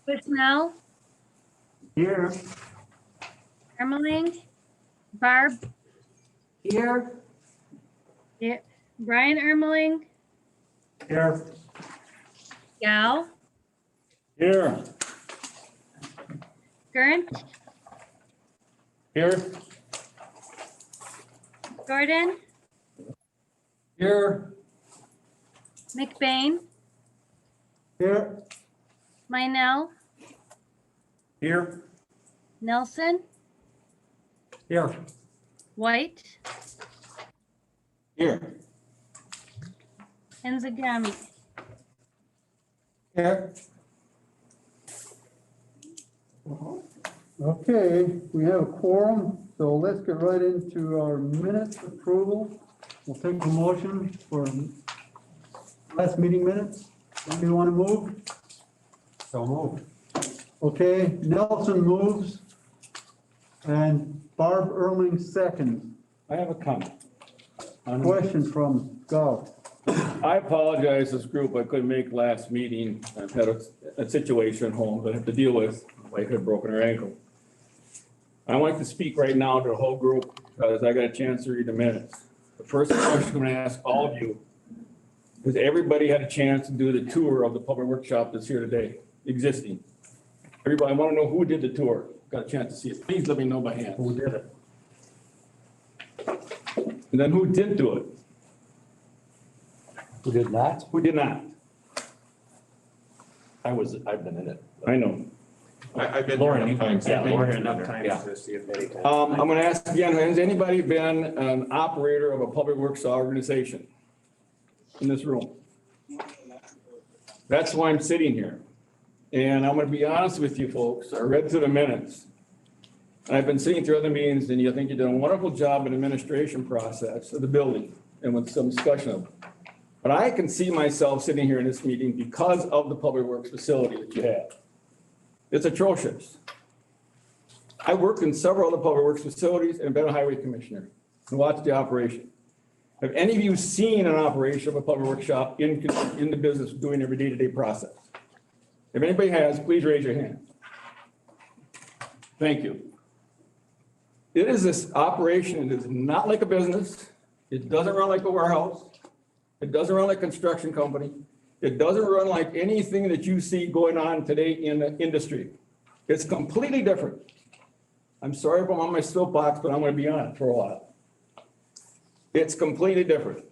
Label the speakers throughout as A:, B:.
A: Bushnell,
B: Here.
A: Ermeling, Barb,
B: Here.
A: Brian Ermeling,
B: Here.
A: Gal,
B: Here.
A: Gurnt,
B: Here.
A: Gordon,
B: Here.
A: McBain,
B: Here.
A: Lionel,
B: Here.
A: Nelson,
B: Here.
A: White,
B: Here.
A: and Zagami.
B: Here.
C: Okay, we have a quorum, so let's get right into our minutes approval. We'll take a motion for last meeting minutes. Anybody want to move?
B: So move.
C: Okay, Nelson moves and Barb Erling seconds.
D: I have a comment.
C: Question from Gal.
D: I apologize, this group, I couldn't make last meeting. I've had a situation at home that I have to deal with. My wife had broken her ankle. I want to speak right now to the whole group because I got a chance to read the minutes. The first question I'm going to ask all of you is everybody had a chance to do the tour of the public workshop that's here today, existing. Everybody, I want to know who did the tour. Got a chance to see it. Please let me know by hand.
B: Who did it?
D: And then who did do it?
B: Who did not?
D: Who did not?
E: I've been in it.
D: I know.
E: I've been there enough times.
B: Yeah,
E: I've
B: Lauren
E: been
B: enough
E: there.
B: times
E: Yeah.
B: to see it many times.
D: I'm gonna ask again, has anybody been an operator of a public works organization in this room? That's why I'm sitting here. And I'm gonna be honest with you folks, I read through the minutes. And I've been sitting through other meetings and you think you did a wonderful job in the administration process of the building and with some discussion of it. But I can see myself sitting here in this meeting because of the public works facility that you have. It's atrocious. I worked in several other public works facilities and been a highway commissioner and watched the operation. Have any of you seen an operation of a public workshop in the business doing every day-to-day process? If anybody has, please raise your hand. Thank you. It is this operation, it is not like a business. It doesn't run like a warehouse. It doesn't run like a construction company. It doesn't run like anything that you see going on today in the industry. It's completely different. I'm sorry if I'm on my soapbox, but I'm gonna be on it for a while. It's completely different.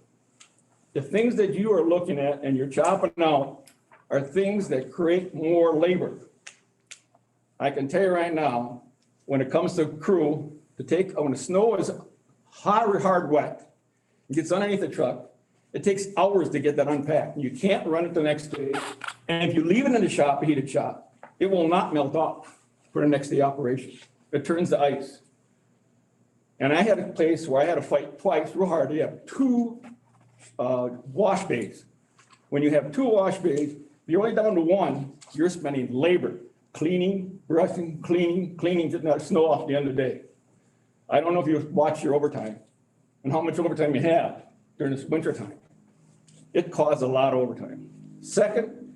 D: The things that you are looking at and you're chopping out are things that create more labor. I can tell you right now, when it comes to crew, when the snow is hard wet, it gets underneath the truck, it takes hours to get that unpacked. You can't run it the next day. And if you leave it in the shop, a heated shop, it will not melt off for the next day operation. It turns to ice. And I had a place where I had to fight twice real hard. You have two wash bays. When you have two wash bays, you're only down to one, you're spending labor, cleaning, brushing, cleaning, getting that snow off the end of the day. I don't know if you watch your overtime and how much overtime you have during this winter time. It caused a lot of overtime. Second,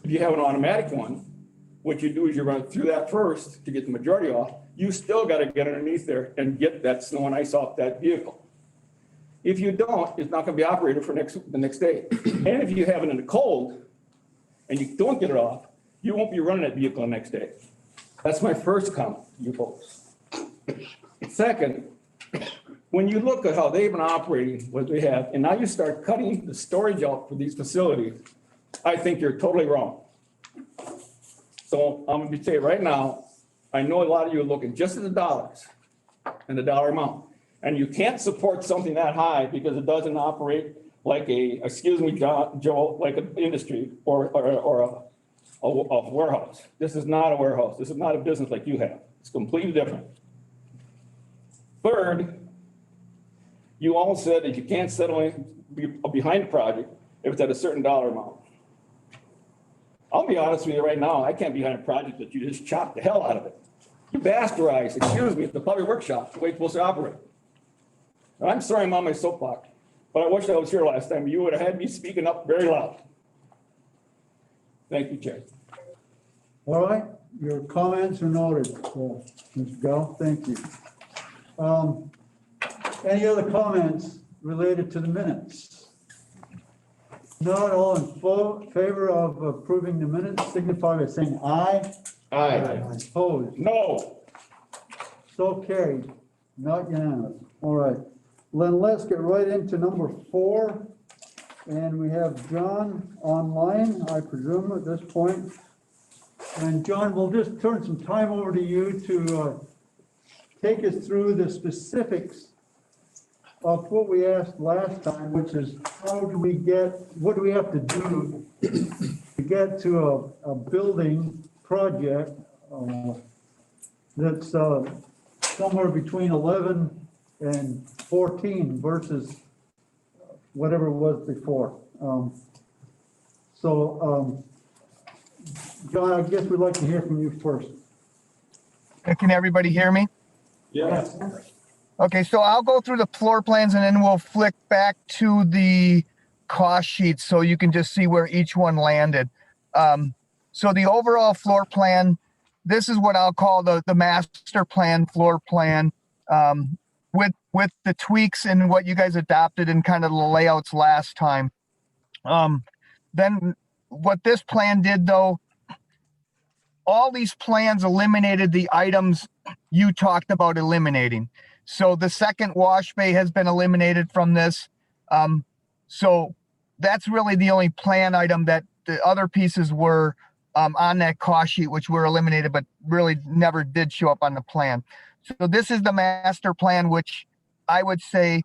D: if you have an automatic one, what you do is you run through that first to get the majority off. You still got to get underneath there and get that snow and ice off that vehicle. If you don't, it's not going to be operated for the next day. And if you have it in the cold and you don't get it off, you won't be running that vehicle the next day. That's my first comment, you folks. Second, when you look at how they've been operating, what they have, and now you start cutting the storage out for these facilities, I think you're totally wrong. So I'm going to say right now, I know a lot of you are looking just at the dollars and the dollar amount. And you can't support something that high because it doesn't operate like excuse me, Joe, like an industry or a warehouse. This is not a warehouse. This is not a business like you have. It's completely different. Third, you all said that you can't settle in behind the project if it's at a certain dollar amount. I'll be honest with you right now, I can't be behind a project that you just chop the hell out of it. You bastardize, excuse me, the public workshop, the way it's supposed to operate. And I'm sorry I'm on my soapbox, but I wish I was here last time. You would have had me speaking up very loud. Thank you, Chair.
C: All right, your comments are noted, Mr. Gall, thank you. Any other comments related to the minutes? Not all in favor of approving the minutes, signify by saying aye.
E: Aye.
C: Opposed,
D: No.
C: so carried, not unanimous. All right, then let's get right into number 4. And we have John online, I presume, at this point. And John, we'll just turn some time over to you to take us through the specifics of what we asked last time, which is what do we have to do to get to a building project that's somewhere between 11 and 14 versus whatever it was before. John, I guess we'd like to hear from you first.
F: Can everybody hear me?
D: Yes.
F: Okay, so I'll go through the floor plans and then we'll flick back to the cost sheets so you can just see where each one landed. So the overall floor plan, this is what I'll call the master plan floor plan, with the tweaks and what you guys adopted and kind of the layouts last time. Then what this plan did though, all these plans eliminated the items you talked about eliminating. So the second wash bay has been eliminated from this. So that's really the only plan item that the other pieces were on that cost sheet, which were eliminated, but really never did show up on the plan. So this is the master plan, which I would say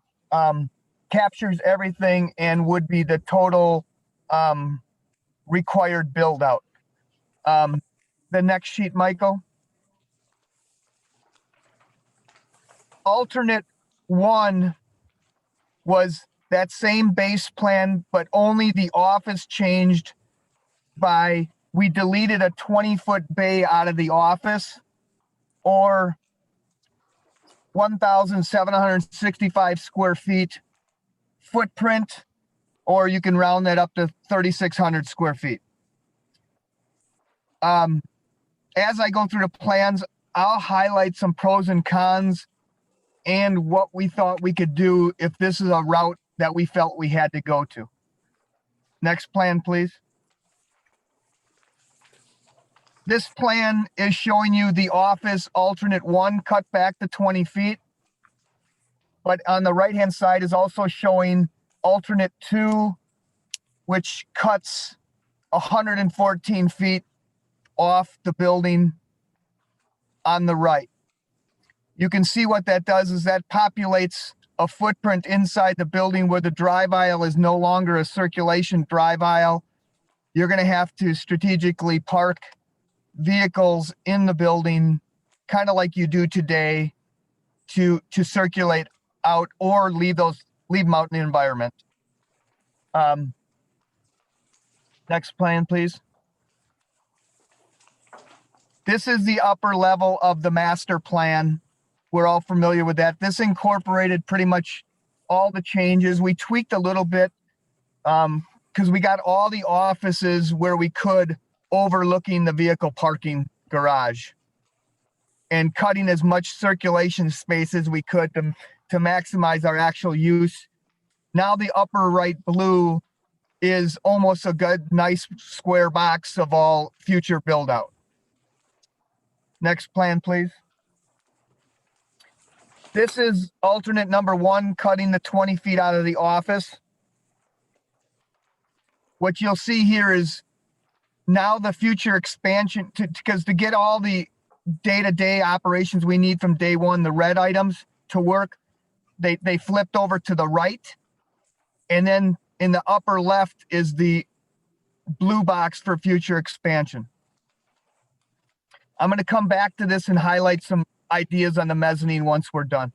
F: captures everything and would be the total required build out. The next sheet, Michael. Alternate 1 was that same base plan, but only the office changed by, we deleted a 20-foot bay out of the office, or 1,765 square feet footprint, or you can round that up to 3,600 square feet. As I go through the plans, I'll highlight some pros and cons and what we thought we could do if this is a route that we felt we had to go to. Next plan, please. This plan is showing you the office alternate 1 cut back to 20 feet. But on the right-hand side is also showing alternate 2, which cuts 114 feet off the building on the right. You can see what that does is that populates a footprint inside the building where the drive aisle is no longer a circulation drive aisle. You're going to have to strategically park vehicles in the building, kind of like you do today, to circulate out or leave them out in the environment. Next plan, please. This is the upper level of the master plan. We're all familiar with that. This incorporated pretty much all the changes. We tweaked a little bit because we got all the offices where we could overlooking the vehicle parking garage and cutting as much circulation space as we could to maximize our actual use. Now the upper right blue is almost a good, nice square box of all future build out. Next plan, please. This is alternate number 1, cutting the 20 feet out of the office. What you'll see here is now the future expansion, because to get all the day-to-day operations we need from day 1, the red items to work, they flipped over to the right. And then in the upper left is the blue box for future expansion. I'm going to come back to this and highlight some ideas on the mezzanine once we're done.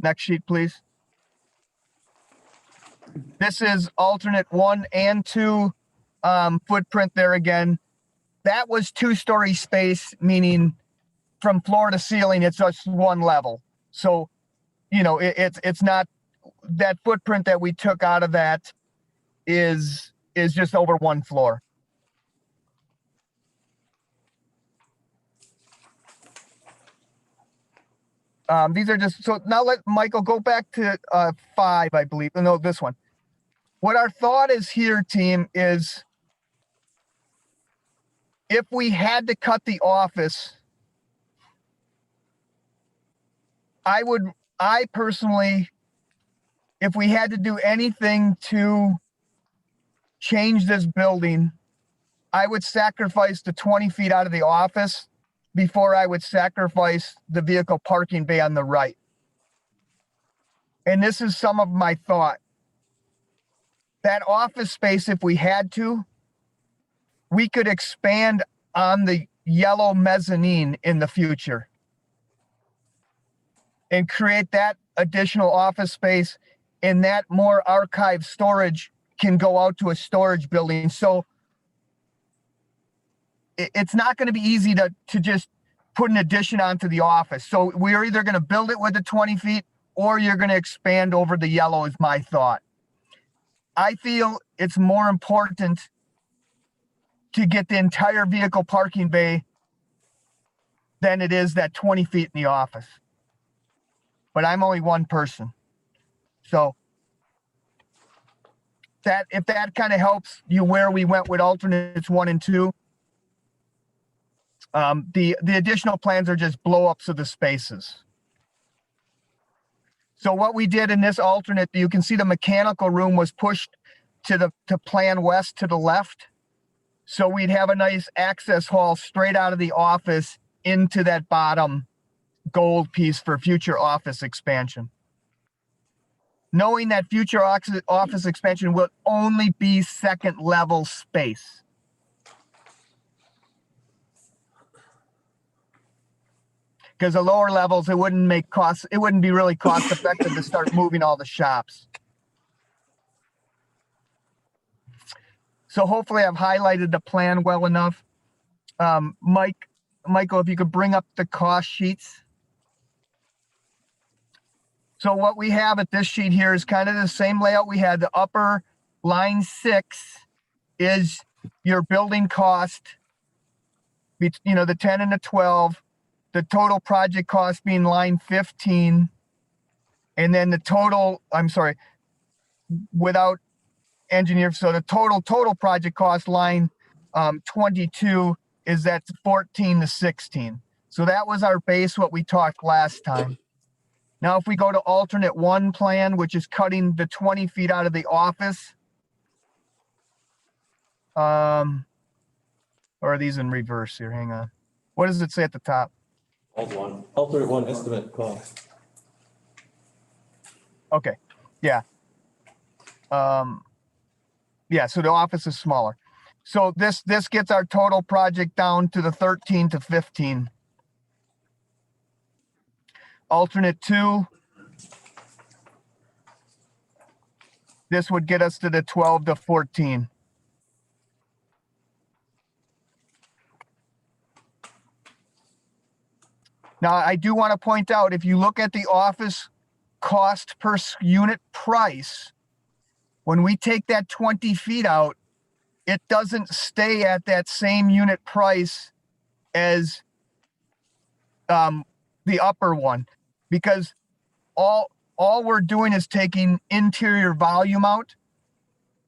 F: Next sheet, please. This is alternate 1 and 2 footprint there again. That was 2-story space, meaning from floor to ceiling, it's just 1 level. So, you know, it's not, that footprint that we took out of that is just over 1 floor. These are just, so now let Michael go back to 5, I believe. No, this one. What our thought is here, team, is if we had to cut the office, I personally, if we had to do anything to change this building, I would sacrifice the 20 feet out of the office before I would sacrifice the vehicle parking bay on the right. And this is some of my thought. That office space, if we had to, we could expand on the yellow mezzanine in the future and create that additional office space, and that more archive storage can go out to a storage building. So it's not going to be easy to just put an addition onto the office. So we're either going to build it with the 20 feet or you're going to expand over the yellow is my thought. I feel it's more important to get the entire vehicle parking bay than it is that 20 feet in the office. But I'm only one person. So that, if that kind of helps you where we went with alternates 1 and 2, the additional plans are just blow-ups of the spaces. So what we did in this alternate, you can see the mechanical room was pushed to plan west to the left. So we'd have a nice access hall straight out of the office into that bottom gold piece for future office expansion. Knowing that future office expansion will only be second level space. Because the lower levels, it wouldn't be really cost effective to start moving all the shops. So hopefully I've highlighted the plan well enough. Michael, if you could bring up the cost sheets. So what we have at this sheet here is kind of the same layout we had. The upper line 6 is your building cost, the 10 and the 12. The total project cost being line 15, and then the total, without engineer, so the total project cost line 22 is that 14 to 16. So that was our base, what we talked last time. Now, if we go to alternate 1 plan, which is cutting the 20 feet out of the office, or are these in reverse here? Hang on. What does it say at the top?
E: Alternate one estimate cost.
F: Okay, yeah. Yeah, so the office is smaller. So this gets our total project down to the 13 to 15. Alternate 2. This would get us to the 12 to 14. Now, I do want to point out, if you look at the office cost per unit price, when we take that 20 feet out, it doesn't stay at that same unit price as the upper one, because all we're doing is taking interior volume out.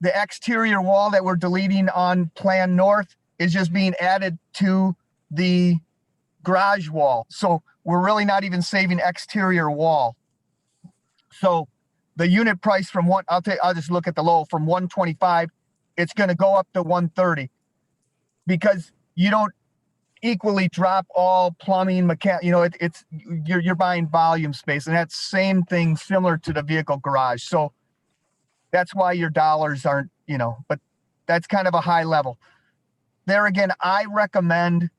F: The exterior wall that we're deleting on Plan North is just being added to the garage wall. So we're really not even saving exterior wall. So the unit price from I'll just look at the low, from 125, it's going to go up to 130, because you don't equally drop all plumbing, you're buying volume space, and that's same thing similar to the vehicle garage. So that's why your dollars aren't, but that's kind of a high level. There again, I recommend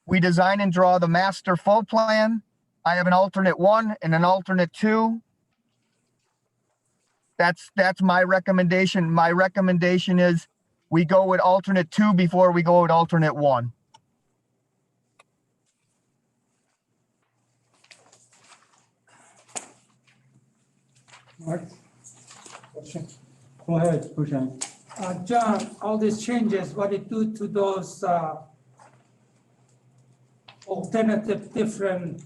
F: we design and draw the master full plan. I have an alternate 1 and an alternate 2. That's my recommendation. My recommendation is we go with alternate 2 before we go with alternate 1.
C: Mark? Go ahead, Bhujan.
G: John, all these changes, what it do to those alternative different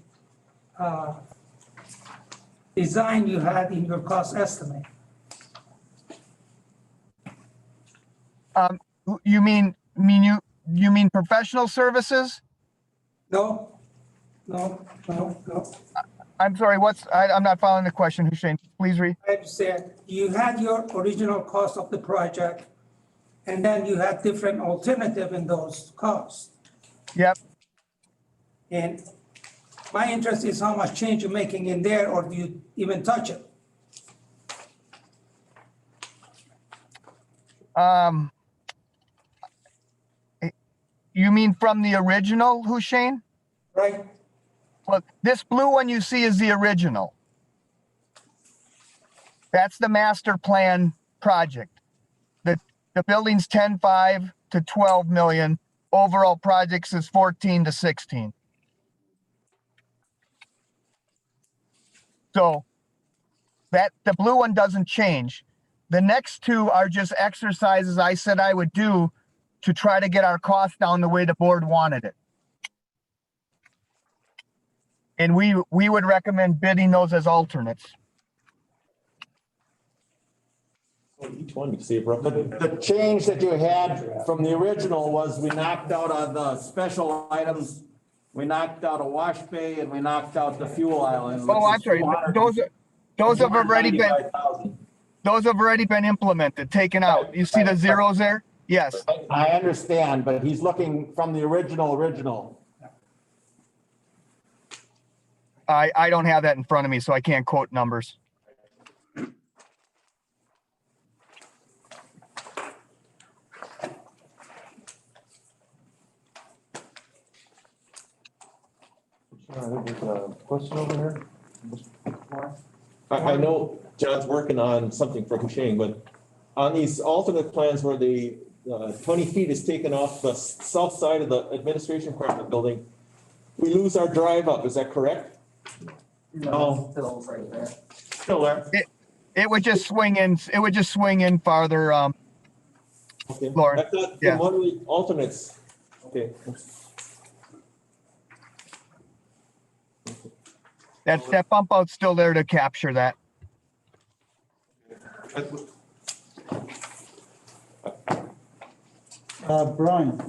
G: design you had in your cost estimate?
F: You mean professional services?
G: No, no, no, no.
F: I'm sorry, I'm not following the question, Hussein. Please read.
G: I understand. You had your original cost of the project, and then you had different alternative in those costs.
F: Yep.
G: And my interest is how much change you're making in there, or do you even touch it?
F: You mean from the original, Hussein?
G: Right?
F: Well, this blue one you see is the original. That's the master plan project. The building's 10.5 to 12 million. Overall projects is 14 to 16. So that the blue one doesn't change. The next two are just exercises I said I would do to try to get our costs down the way the board wanted it. And we would recommend bidding those as alternates.
E: Each one, you can see it roughly.
B: The change that you had from the original was we knocked out on the special items. We knocked out a wash bay and we knocked out the fuel island.
F: Oh, I'm sorry. Those have already been, those have already been implemented, taken out. You see the zeros there? Yes.
B: I understand, but he's looking from the original.
F: I don't have that in front of me, so I can't quote numbers.
E: There's a question over here. I know John's working on something for Husheng, but on these alternate plans where the 20 feet is taken off the south side of the administration part of the building, we lose our drive up, is that correct?
B: No. Still there.
F: It would just swing in farther,
E: Okay.
F: Lauren,
E: I thought
F: yeah.
E: from one of the alternates, okay.
F: that bump out's still there to capture that.
C: Brian,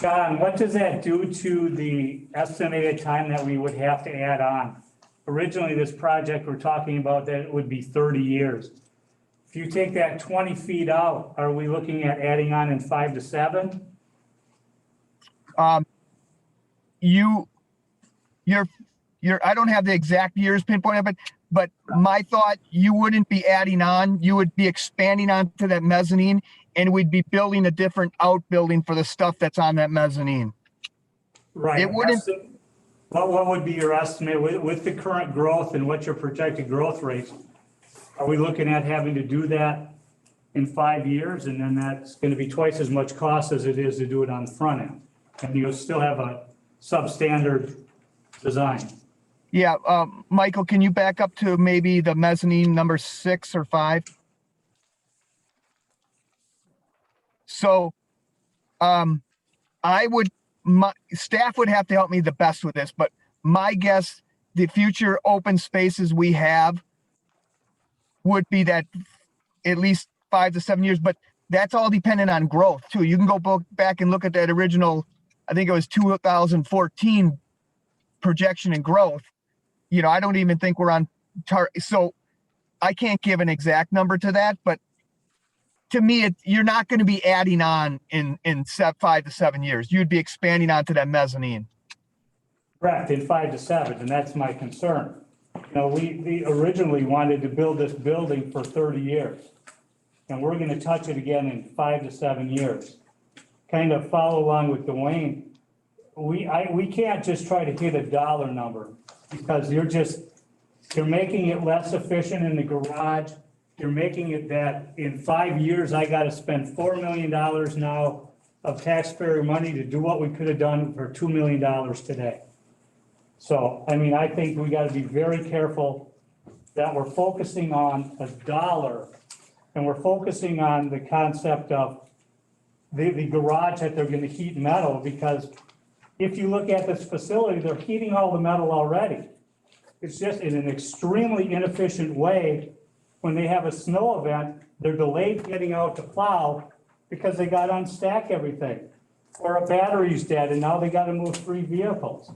H: John, what does that do to the estimated time that we would have to add on? Originally, this project, we're talking about that it would be 30 years. If you take that 20 feet out, are we looking at adding on in 5 to 7?
F: I don't have the exact years pinpointed, but my thought, you wouldn't be adding on, you would be expanding onto that mezzanine, and we'd be building a different outbuilding for the stuff that's on that mezzanine.
H: Right.
F: It wouldn't.
H: What would be your estimate with the current growth and what's your projected growth rates? Are we looking at having to do that in 5 years? And then that's going to be twice as much cost as it is to do it on the front end. And you'll still have a substandard design.
F: Yeah, Michael, can you back up to maybe the mezzanine number 6 or 5? So, my staff would have to help me the best with this, but my guess, the future open spaces we have would be that at least 5 to 7 years, but that's all dependent on growth too. You can go back and look at that original, I think it was 2014 projection and growth. You know, I don't even think we're on target. So I can't give an exact number to that, but to me, you're not going to be adding on in 5 to 7 years. You'd be expanding onto that mezzanine.
H: Correct, in 5 to 7, and that's my concern. You know, we originally wanted to build this building for 30 years, and we're going to touch it again in 5 to 7 years. Kind of follow along with Dwayne. We can't just try to hit a dollar number because you're making it less efficient in the garage. You're making it that in 5 years, I got to spend $4 million now of taxpayer money to do what we could have done for $2 million today. So, I mean, I think we got to be very careful that we're focusing on a dollar and we're focusing on the concept of the garage that they're going to heat metal, because if you look at this facility, they're heating all the metal already. It's just in an extremely inefficient way. When they have a snow event, they're delayed getting out to plow because they got to unstack everything. Or a battery's dead and now they got to move 3 vehicles.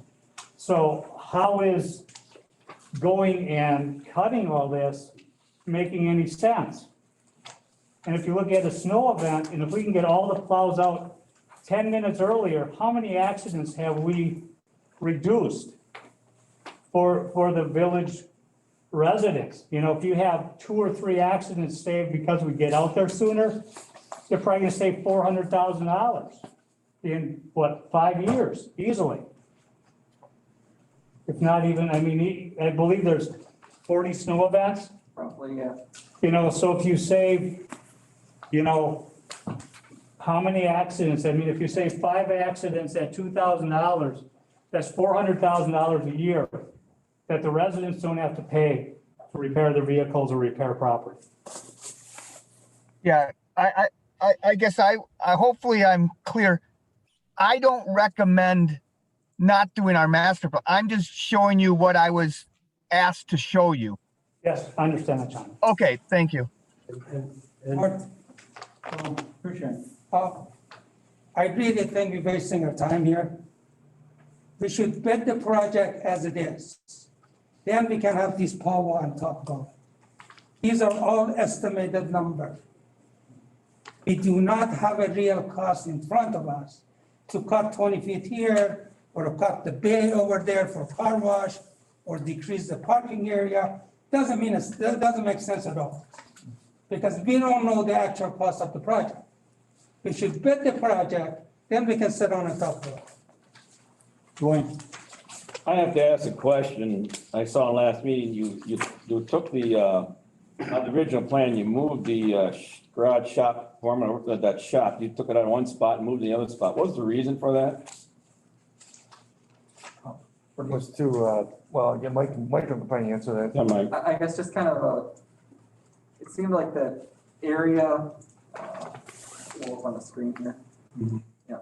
H: So how is going and cutting all this making any sense? And if you look at a snow event, and if we can get all the plows out 10 minutes earlier, how many accidents have we reduced for the village residents? You know, if you have 2 or 3 accidents saved because we get out there sooner, you're probably gonna save $400,000 in, what, 5 years, easily. If not even, I mean, I believe there's 40 snow events.
I: Roughly, yeah.
H: You know, so if you save, you know, how many accidents? I mean, if you save 5 accidents at $2,000, that's $400,000 a year that the residents don't have to pay to repair their vehicles or repair property.
F: Yeah, I guess I hopefully I'm clear. I don't recommend not doing our master plan. I'm just showing you what I was asked to show you.
H: Yes, I understand that, John.
F: Okay, thank you.
G: Mark,
C: Appreciate it.
G: I really think we're wasting our time here. We should bid the project as it is. Then we can have this power on top of it. These are all estimated numbers. We do not have a real cost in front of us to cut 20 feet here, or cut the bay over there for car wash, or decrease the parking area. That doesn't make sense at all. Because we don't know the actual cost of the project. We should bid the project, then we can sit on top of it.
C: Dwayne?
J: I have to ask a question. I saw last meeting, you took the, on the original plan, you moved the garage shop, that shop, you took it out of one spot and moved to the other spot. What was the reason for that?
K: It was to, well, yeah, Mike can probably answer that.
J: Yeah, Mike.
I: I guess just kind of it seemed like that area, we'll look on the screen here. Yeah,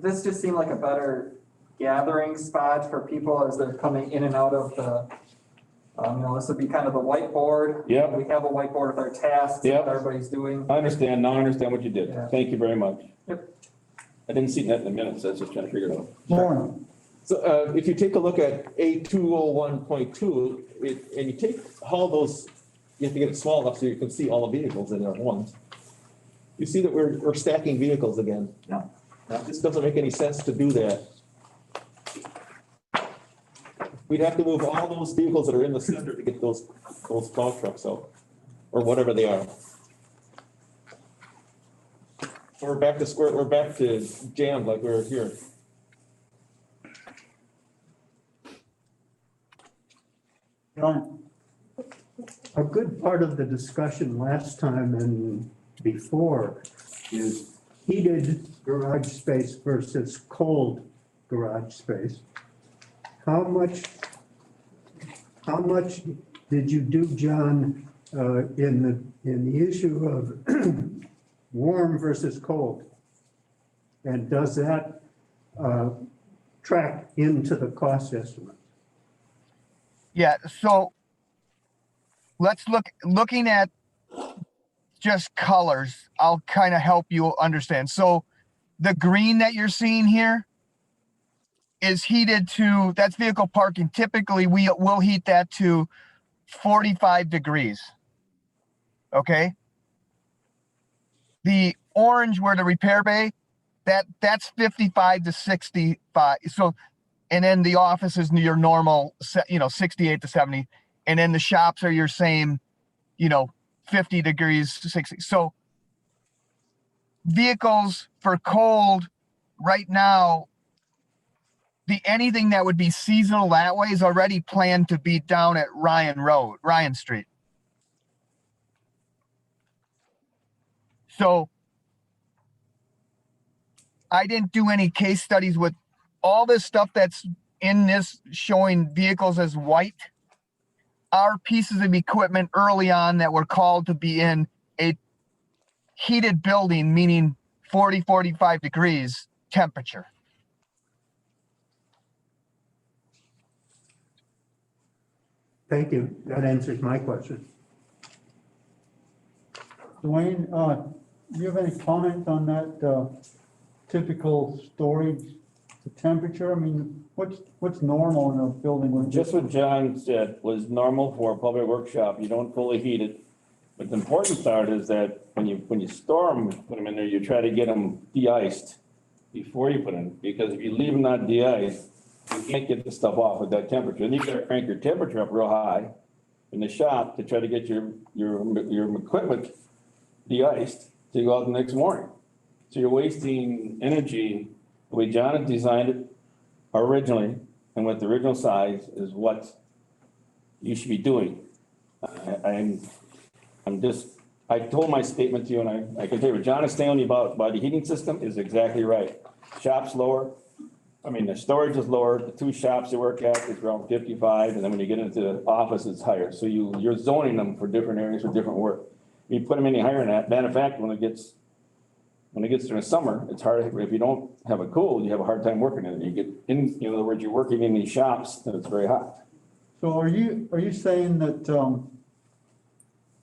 I: this just seemed like a better gathering spot for people as they're coming in and out of the, you know, this would be kind of the whiteboard.
J: Yep.
I: We have a whiteboard with our tasks,
J: Yep.
I: what everybody's doing.
J: I understand, now I understand what you did.
I: Yeah.
J: Thank you very much.
I: Yep.
J: I didn't see that in the minutes, I was just trying to figure it out.
C: Lauren?
E: So, if you take a look at A201.2, and you take all those, you have to get it small enough so you can see all the vehicles in there at once. You see that we're stacking vehicles again.
I: Yeah.
E: This doesn't make any sense to do that. We'd have to move all those vehicles that are in the center to get those plow trucks out, or whatever they are. We're back to jammed like we were here.
C: John?
L: A good part of the discussion last time and before is heated garage space versus cold garage space. How much did you do, John, in the issue of warm versus cold? And does that track into the cost estimate?
F: Yeah, so let's looking at just colors, I'll kind of help you understand. So the green that you're seeing here is heated to, that's vehicle parking. Typically, we will heat that to 45 degrees. Okay? The orange where the repair bay, that's 55 to 65. So, and then the office is your normal, 68 to 70. And then the shops are your same, 50 degrees to 60. So vehicles for cold right now, anything that would be seasonal that way is already planned to be down at Ryan Street. So I didn't do any case studies with all this stuff that's in this showing vehicles as white are pieces of equipment early on that were called to be in a heated building, meaning 40, 45 degrees temperature.
L: Thank you. That answers my question.
C: Dwayne, do you have any comment on that, typical storage, the temperature? I mean, what's normal in a building with?
J: Just what John said was normal for a public workshop. You don't fully heat it. But the important part is that when you store them, put them in there, you try to get them de-iced before you put them, because if you leave them not de-iced, you can't get the stuff off at that temperature. And you gotta crank your temperature up real high in the shop to try to get your equipment de-iced to go out the next morning. So you're wasting energy. The way John had designed it originally, and with the original size, is what you should be doing. I told my statement to you, and I can tell you what John is telling you about the heating system is exactly right. Shop's lower. I mean, the storage is lower. The two shops they work at is around 55, and then when you get into the office, it's higher. So you're zoning them for different areas for different work. You put them any higher than that. Matter of fact, when it gets during the summer, it's hard. If you don't have it cool, you have a hard time working in it. You get in other words, you're working in these shops, and it's very hot.
C: So are you saying that,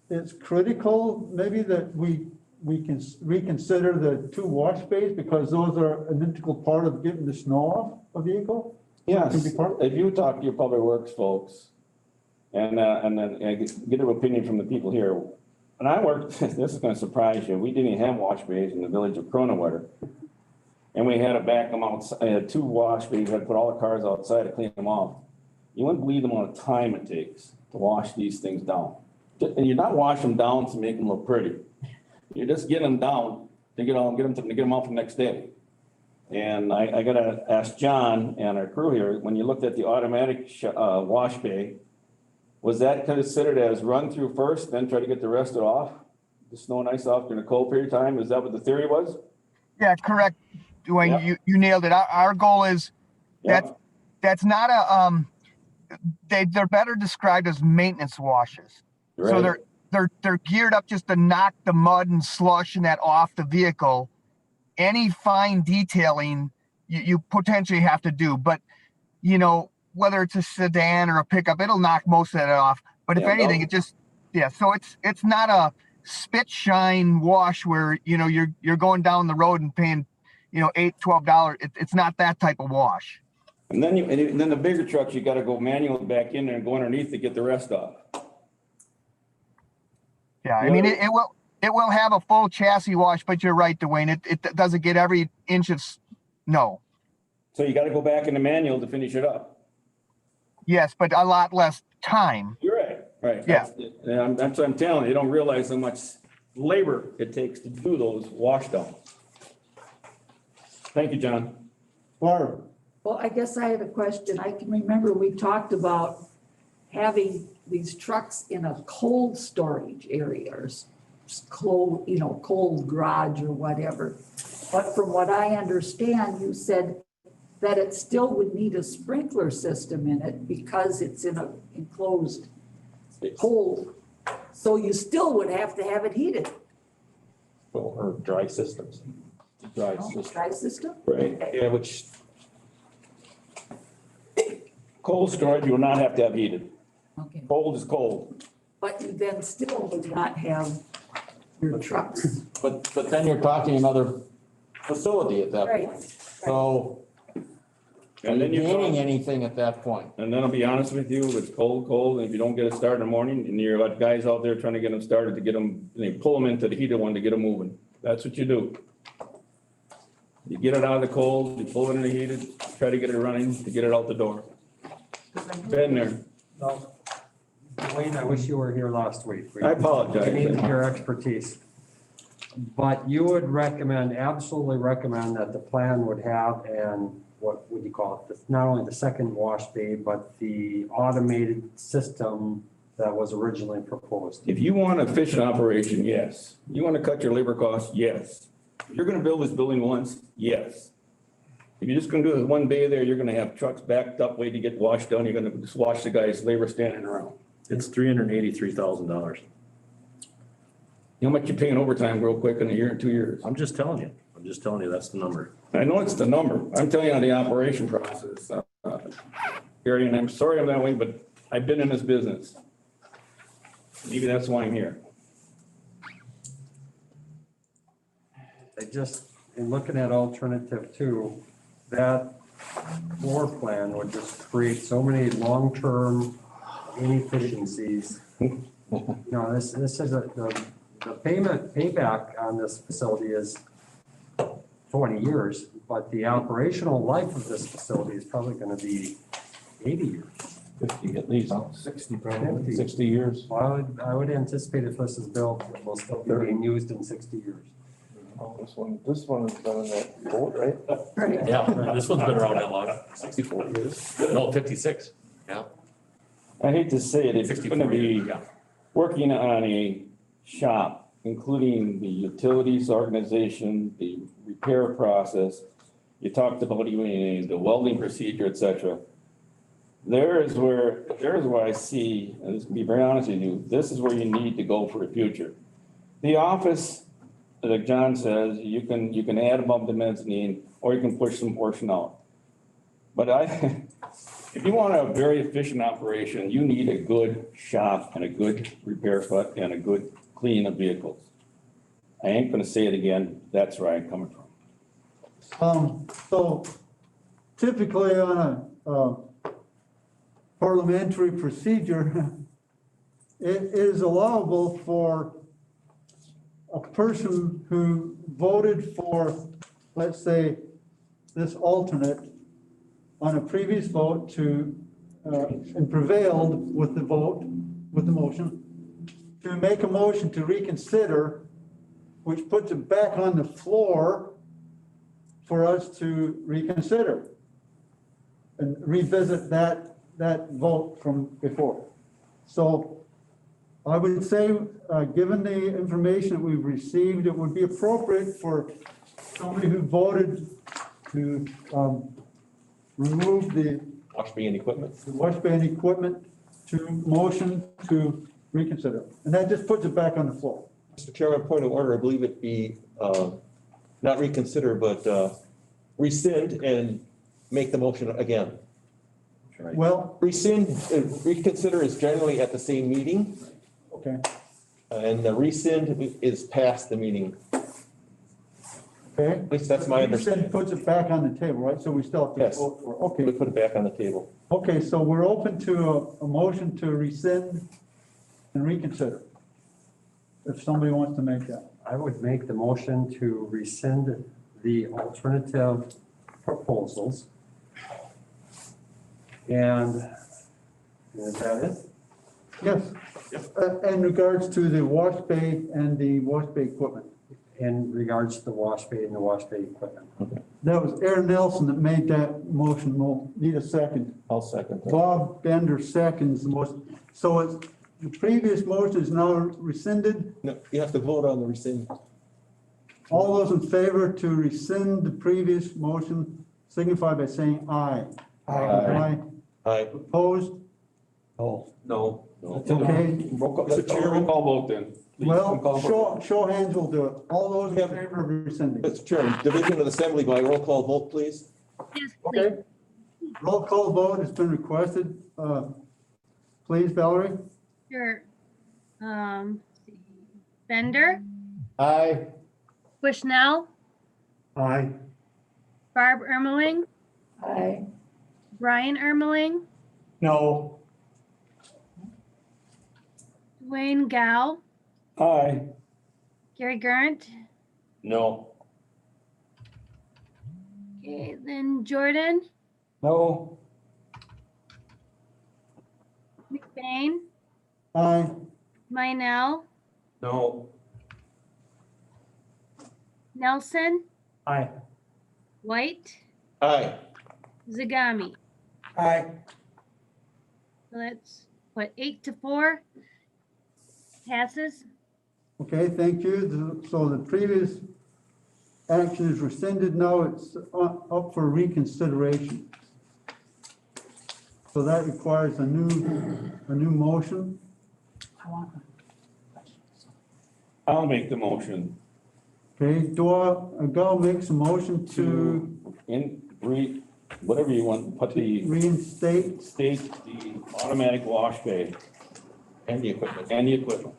C: it's critical maybe that we can reconsider the two wash bays because those are an integral part of getting the snow off a vehicle?
J: Yes,
C: Can be part-
J: if you talk to your public works folks, and then get an opinion from the people here. When I worked, this is gonna surprise you, we didn't have wash bays in the village of Cronawetter. And we had to back them outside, I had two wash bays, had to put all the cars outside to clean them off. You wouldn't believe the amount of time it takes to wash these things down. And you're not washing them down to make them look pretty. You're just getting them down to get them off the next day. And I gotta ask John and our crew here, when you looked at the automatic wash bay, was that considered as run through first, then try to get the rest of it off? The snow and ice off during a cold period of time? Is that what the theory was?
F: Yeah, correct, Dwayne,
J: Yep.
F: you nailed it. Our goal is,
J: Yep.
F: that's not a, they're better described as maintenance washes. So
J: Right.
F: they're geared up just to knock the mud and slush and that off the vehicle. Any fine detailing you potentially have to do, but whether it's a sedan or a pickup, it'll knock most of that off. But if
J: Yeah,
F: anything,
J: no.
F: it just, so it's not a spit shine wash where you're going down the road and paying $8-12. It's not that type of wash.
J: And then the bigger trucks, you gotta go manually back in there and go underneath to get the rest off.
F: Yeah, I mean, it will have a full chassis wash, but you're right, Dwayne. It doesn't get every inch of no.
J: So you gotta go back in the manual to finish it up.
F: Yes, but a lot less time.
J: You're right.
F: Yeah.
J: That's what I'm telling you. You don't realize how much labor it takes to do those wash downs. Thank you, John.
C: Barb,
M: Well, I guess I had a question. I can remember we talked about having these trucks in a cold storage area or cold garage or whatever. But from what I understand, you said that it still would need a sprinkler system in it because it's in an enclosed cold. So you still would have to have it heated.
E: Or dry systems.
J: Dry
M: No?
J: system.
M: Dry system?
J: Right.
E: Yeah, which,
J: Cold storage, you will not have to have heated.
M: Okay.
J: Cold is cold.
M: But you then still would not have your trucks.
B: But then you're talking another facility at that point.
M: Right.
B: So are
J: And
B: you
J: then you're
B: gaining anything at that point?
J: And then I'll be honest with you, it's cold, and if you don't get it started in the morning, and you're got guys out there trying to get them started to get them, and they pull them into the heated one to get them moving. That's what you do. You get it out of the cold, you pull it in the heated, try to get it running, to get it out the door. Been there.
K: No. Wayne, I wish you were here last week.
J: I apologize.
K: We needed your expertise. But you would absolutely recommend that the plan would have, and what would you call it? Not only the second wash bay, but the automated system that was originally proposed.
J: If you want efficient operation, yes. You want to cut your labor costs, yes. If you're gonna build this building once, yes. If you're just gonna do this one bay there, you're gonna have trucks backed up waiting to get washed done. You're gonna just wash the guy's labor standing around.
E: it's $383,000.
J: You know how much you're paying overtime real quick in a year or 2 years?
E: I'm just telling you, that's the number.
J: I know it's the number. I'm telling you on the operation process. Gary, and I'm sorry I'm that way, but
D: I've been in this business. Maybe that's why I'm here.
K: I just, in looking at alternative two, that floor plan would just create so many long-term inefficiencies. No, this is the payback on this facility is 20 years, but the operational life of this facility is probably gonna be 80 years.
J: 50 at least.
E: 60 probably.
K: 50.
J: 60 years.
K: Well, I would anticipate if this is built, it will still be being used in 60 years.
E: Oh, this one is done in that boat, right?
M: Right.
N: Yeah, this one's been around that long.
E: 64 years.
N: No, 56, yeah.
J: I hate to say it, if you're
N: 64
J: gonna be
N: years, yeah.
J: working on a shop, including the utilities organization, the repair process, you talked about even the welding procedure, et cetera. There's where I see, and this can be very honest with you, this is where you need to go for the future. The office, like John says, you can add above the mezzanine, or you can push some portion out. But if you want a very efficient operation, you need a good shop and a good repair foot and a good clean of vehicles. I ain't gonna say it again, that's where I'm coming from.
C: So typically on a parliamentary procedure, it is allowable for a person who voted for, let's say, this alternate on a previous vote to, and prevailed with the vote, with the motion, to make a motion to reconsider, which puts it back on the floor for us to reconsider and revisit that vote from before. So I would say, given the information that we've received, it would be appropriate for somebody who voted to remove the
E: Wash bay and equipment.
C: wash bay and equipment to motion to reconsider. And that just puts it back on the floor.
E: Mr. Chairman, point of order, I believe it be, not reconsider, but, rescind and make the motion again.
C: Well,
E: Rescind, reconsider is generally at the same meeting,
C: okay,
E: and the rescind is past the meeting.
C: okay.
E: At least that's my understanding.
C: Rescind puts it back on the table, right? So we still have to
E: Yes.
C: vote for,
E: We
C: okay.
E: put it back on the table.
C: Okay, so we're open to a motion to rescind and reconsider. If somebody wants to make that.
K: I would make the motion to rescind the alternative proposals. And is that it?
C: Yes. In regards to the wash bay and the wash bay equipment.
K: In regards to the wash bay and the wash bay equipment.
C: That was Aaron Nelson that made that motion. We'll need a second.
E: I'll second that.
C: Bob Bender seconds the motion. So it's, the previous motion is now rescinded.
E: No, you have to vote on the rescind.
C: All those in favor to rescind the previous motion signify by saying aye. Aye.
E: Aye.
C: Opposed?
D: No.
C: Okay.
D: Roll call, Mr. Chair, roll call vote then. Please, roll call
C: Well,
D: vote.
C: show hands will do it. All those in favor of rescinding.
E: Mr. Chairman, division of assembly by roll call vote, please.
A: Yes, please.
C: Okay. Roll call vote has been requested. Please, Valerie?
A: Sure. Bender,
B: Aye.
A: Bushnell,
L: Aye.
A: Barb Ermeling,
M: Aye.
A: Brian Ermeling,
H: No.
A: Dwayne Gow,
D: Aye.
A: Gary Gerndt.
J: No.
A: Okay, then Jordan,
D: No.
A: McBain,
C: Aye.
A: Minell,
D: No.
A: Nelson,
H: Aye.
A: White,
E: Aye.
A: Zagami.
G: Aye.
A: So that's what, 8-4 passes?
C: Okay, thank you. So the previous action is rescinded. Now it's up for reconsideration. So that requires a new motion.
J: I'll make the motion
C: Okay, Doyle makes a motion to,
J: whatever you want, put the
C: reinstate,
J: state, the automatic wash bay
E: And the equipment.
J: and the equipment.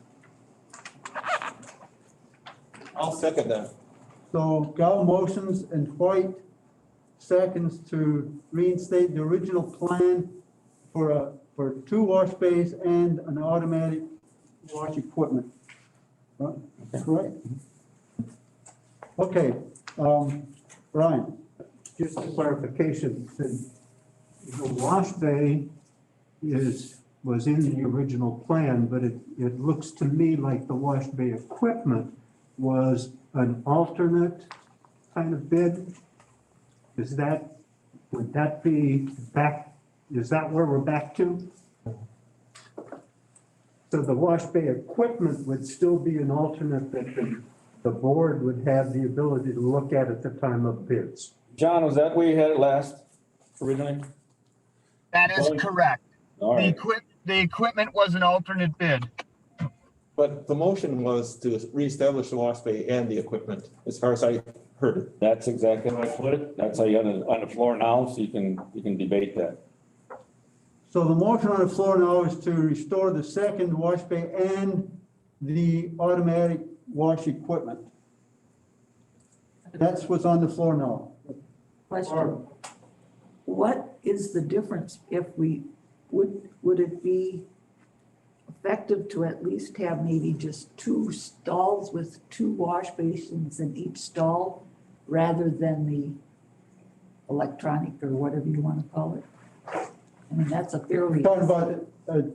E: I'll second that.
C: so Gal motions and White seconds to reinstate the original plan for 2 wash bays and an automatic wash equipment. Right, correct? Okay, Brian,
L: Just a clarification, the wash bay was in the original plan, but it looks to me like the wash bay equipment was an alternate kind of bid. Would that be back, is that where we're back to? So the wash bay equipment would still be an alternate that the board would have the ability to look at the time of bids.
J: John, was that where you had it last originally?
F: That is correct.
J: All
F: The
J: right.
F: the equipment was an alternate bid.
E: But the motion was to reestablish the wash bay and the equipment, as far as I heard it.
J: That's exactly how I put it. That's how you got it on the floor now, so you can debate that.
C: so the motion on the floor now is to restore the second wash bay and the automatic wash equipment. That's what's on the floor now.
M: Question. What is the difference if would it be effective to at least have maybe just 2 stalls with 2 wash basins in each stall rather than the electronic or whatever you want to call it? I mean, that's a fairly.
C: Talking about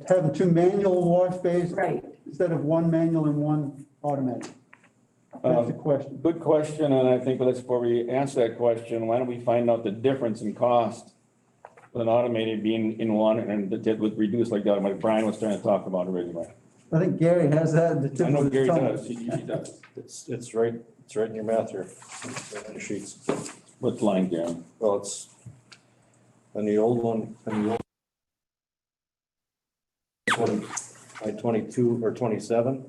C: having 2 manual wash bays
M: Right.
C: instead of 1 manual and 1 automatic. That's the question.
J: Good question, and I think before we answer that question, why don't we find out the difference in cost with an automated being in one and that would reduce like that, like Brian was trying to talk about originally.
C: I think Gary has that at the tip
J: I know
C: of his
J: Gary
C: tongue.
J: does, he does.
N: It's right in your math here, it's right in the sheets.
J: What line, Gary?
N: Well, it's on the old one, on the old 22 or 27,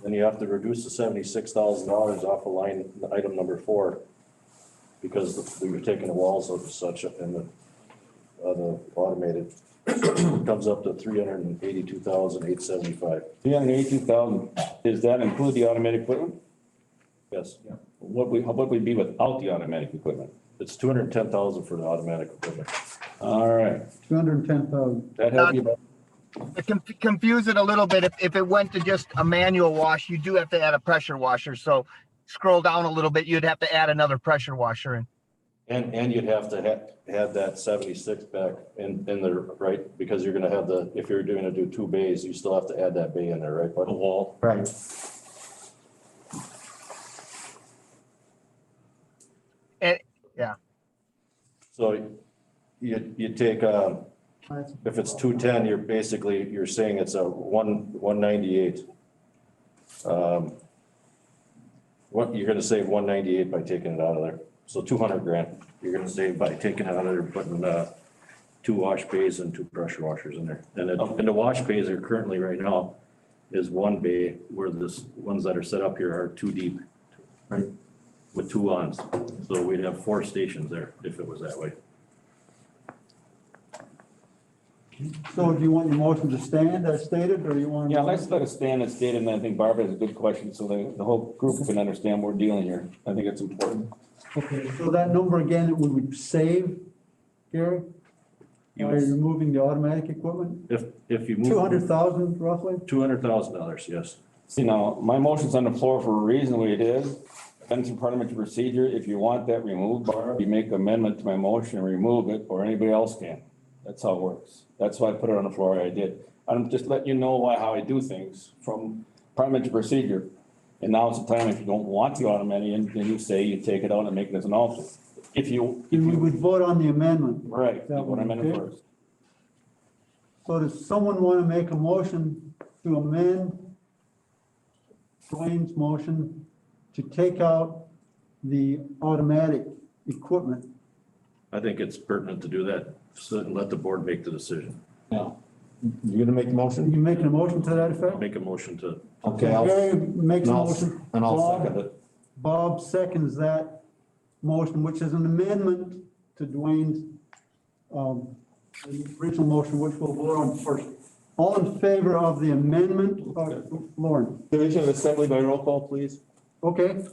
N: then you have to reduce the $76,000 off of line, item number 4, because we were taking the walls of such in the automated. Comes up to 382,875.
J: 382,000, does that include the automatic equipment?
N: Yes,
J: What would we be without the automatic equipment?
N: it's 210,000 for the automatic equipment.
J: All right,
C: 210,000.
J: that help you about?
F: To confuse it a little bit, if it went to just a manual wash, you do have to add a pressure washer. So scroll down a little bit, you'd have to add another pressure washer in.
N: And you'd have to have that 76 back in there, right? Because you're gonna have if you're gonna do 2 bays, you still have to add that bay in there, right? But the wall.
C: Right.
F: And, yeah.
N: So you take, if it's 210, you're saying it's a 198. What, you're gonna save 198 by taking it out of there. So 200 grand, you're gonna save by taking it out of there, putting 2 wash bays and 2 pressure washers in there. And the wash bays are currently right now is 1 bay, where ones that are set up here are 2 deep, right? With 2 ons. So we'd have 4 stations there if it was that way.
C: So do you want your motion to stand as stated, or you want?
J: Yeah, let's let it stand as stated, and I think Barbara has a good question, so the whole group can understand what we're dealing here. I think it's important.
C: Okay, so that number again, would we save, Gary?
N: You
C: By
N: would-
C: removing the automatic equipment?
N: If you move.
C: 200,000 roughly?
N: $200,000, yes.
J: See, now, my motion's on the floor for a reason, the way it is. Then some parliamentary procedure, if you want that removed, Barb, you make amendment to my motion and remove it, or anybody else can. That's how it works. That's why I put it on the floor, I did. I'm just letting you know how I do things from parliamentary procedure. And now it's the time, if you don't want the automatic, then you say you take it out and make it as an alternate. If you,
C: We would vote on the amendment.
J: right,
C: That
J: you want to
C: one,
J: amend it
C: okay.
J: first.
C: So does someone want to make a motion to amend Dwayne's motion to take out the automatic equipment?
N: I think it's pertinent to do that, so let the board make the decision.
B: Yeah. You gonna make a
C: Are
B: motion?
C: you making a motion to that effect?
N: Make a motion to,
B: Okay,
C: Gary makes a
B: and I'll-
C: motion.
B: and I'll
C: Bob-
B: second it.
C: Bob seconds that motion, which is an amendment to Dwayne's, the original motion, which we'll vote on first. All in favor of the amendment, Lauren?
E: Division of Assembly by roll call, please.
C: Okay,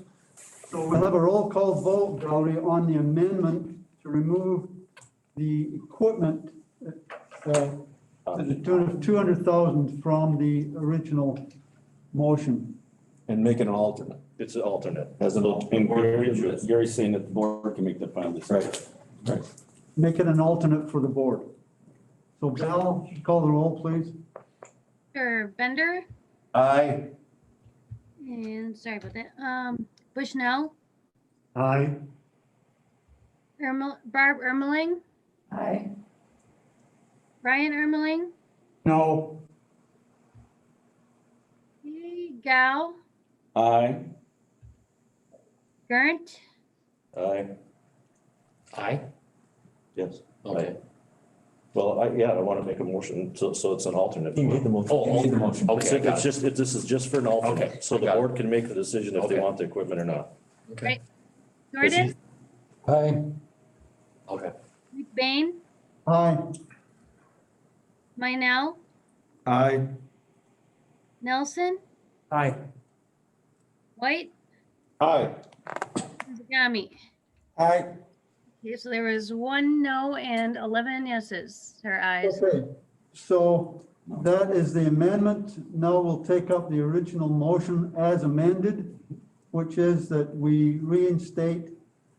C: so we'll have a roll call vote, Valerie, on the amendment to remove the equipment to the tune of 200,000 from the original motion.
N: And make it an alternate. It's an alternate. As an.
J: And Gary's saying that the board can make the final decision.
N: Right.
C: Make it an alternate for the board. So Val, call the roll, please.
A: Bender,
B: Aye.
A: and sorry about that, Bushnell,
L: Aye.
A: Barb Ermeling,
M: Aye.
A: Brian Ermeling,
H: No.
A: Gao,
J: Aye.
A: Gerndt,
N: Aye.
B: Aye.
N: Yes.
B: Okay.
N: Well, I want to make a motion, so it's an alternate.
E: He made the motion.
N: Oh,
B: You made the motion.
N: It's,
B: Okay, I got
N: it's just, this is just for an alternate,
B: Okay,
N: so
B: I
N: the
B: got it.
N: board can make the decision if they
B: Okay.
N: want the equipment or not.
B: Okay.
A: Jordan,
B: Aye. Okay.
A: McBain,
C: Aye.
A: Minell,
D: Aye.
A: Nelson,
K: Aye.
A: White,
E: Aye.
A: Zagami.
G: Aye.
A: Okay, so there was 1 no and 11 yeses, or ayes.
C: Okay, so that is the amendment. Now we'll take up the original motion as amended, which is that we reinstate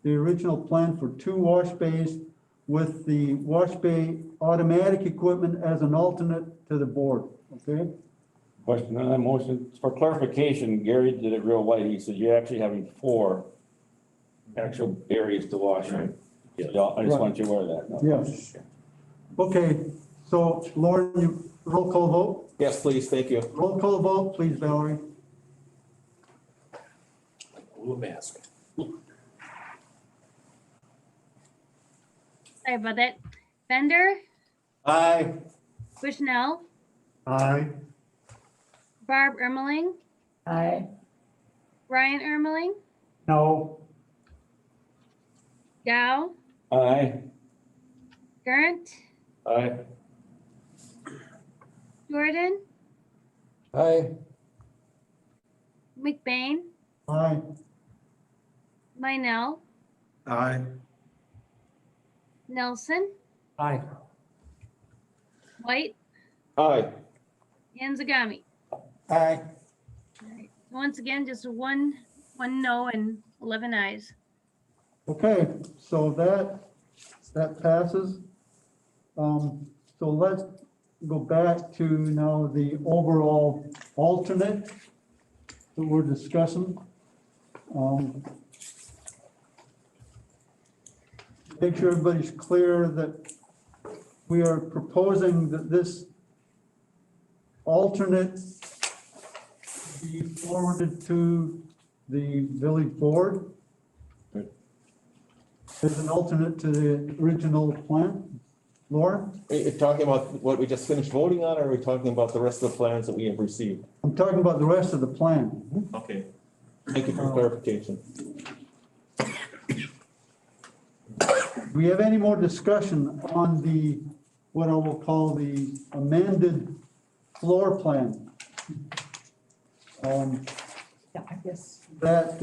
C: the original plan for 2 wash bays with the wash bay automatic equipment as an alternate to the board, okay?
J: Question on that motion, for clarification, Gary did it real white, he said you're actually having 4 actual areas to wash in. Yeah, I just want you aware of that.
C: Yes. Okay, so Lauren, you roll call vote?
E: Yes, please, thank you.
C: Roll call vote, please, Valerie.
B: Blue mask.
A: Sorry about that. Bender,
B: Aye.
A: Bushnell,
L: Aye.
A: Barb Ermeling,
M: Aye.
A: Brian Ermeling,
H: No.
A: Gao,
J: Aye.
A: Gerndt,
N: Aye.
A: Jordan,
B: Aye.
A: McBain,
C: Aye.
A: Minell,
D: Aye.
A: Nelson,
K: Aye.
A: White,
E: Aye.
A: and Zagami.
G: Aye.
A: All right. Once again, just one no and 11 ayes.
C: Okay, so that passes. So let's go back to now the overall alternate that we're discussing. Make sure everybody's clear that we are proposing that this alternate be forwarded to the village board as an alternate to the original plan. Lauren?
E: Are you talking about what we just finished voting on, or are we talking about the rest of the plans that we have received?
C: I'm talking about the rest of the plan.
E: Okay. Thank you for clarification.
C: Do we have any more discussion on the, what I will call the amended floor plan?
M: Yeah, I guess.
C: That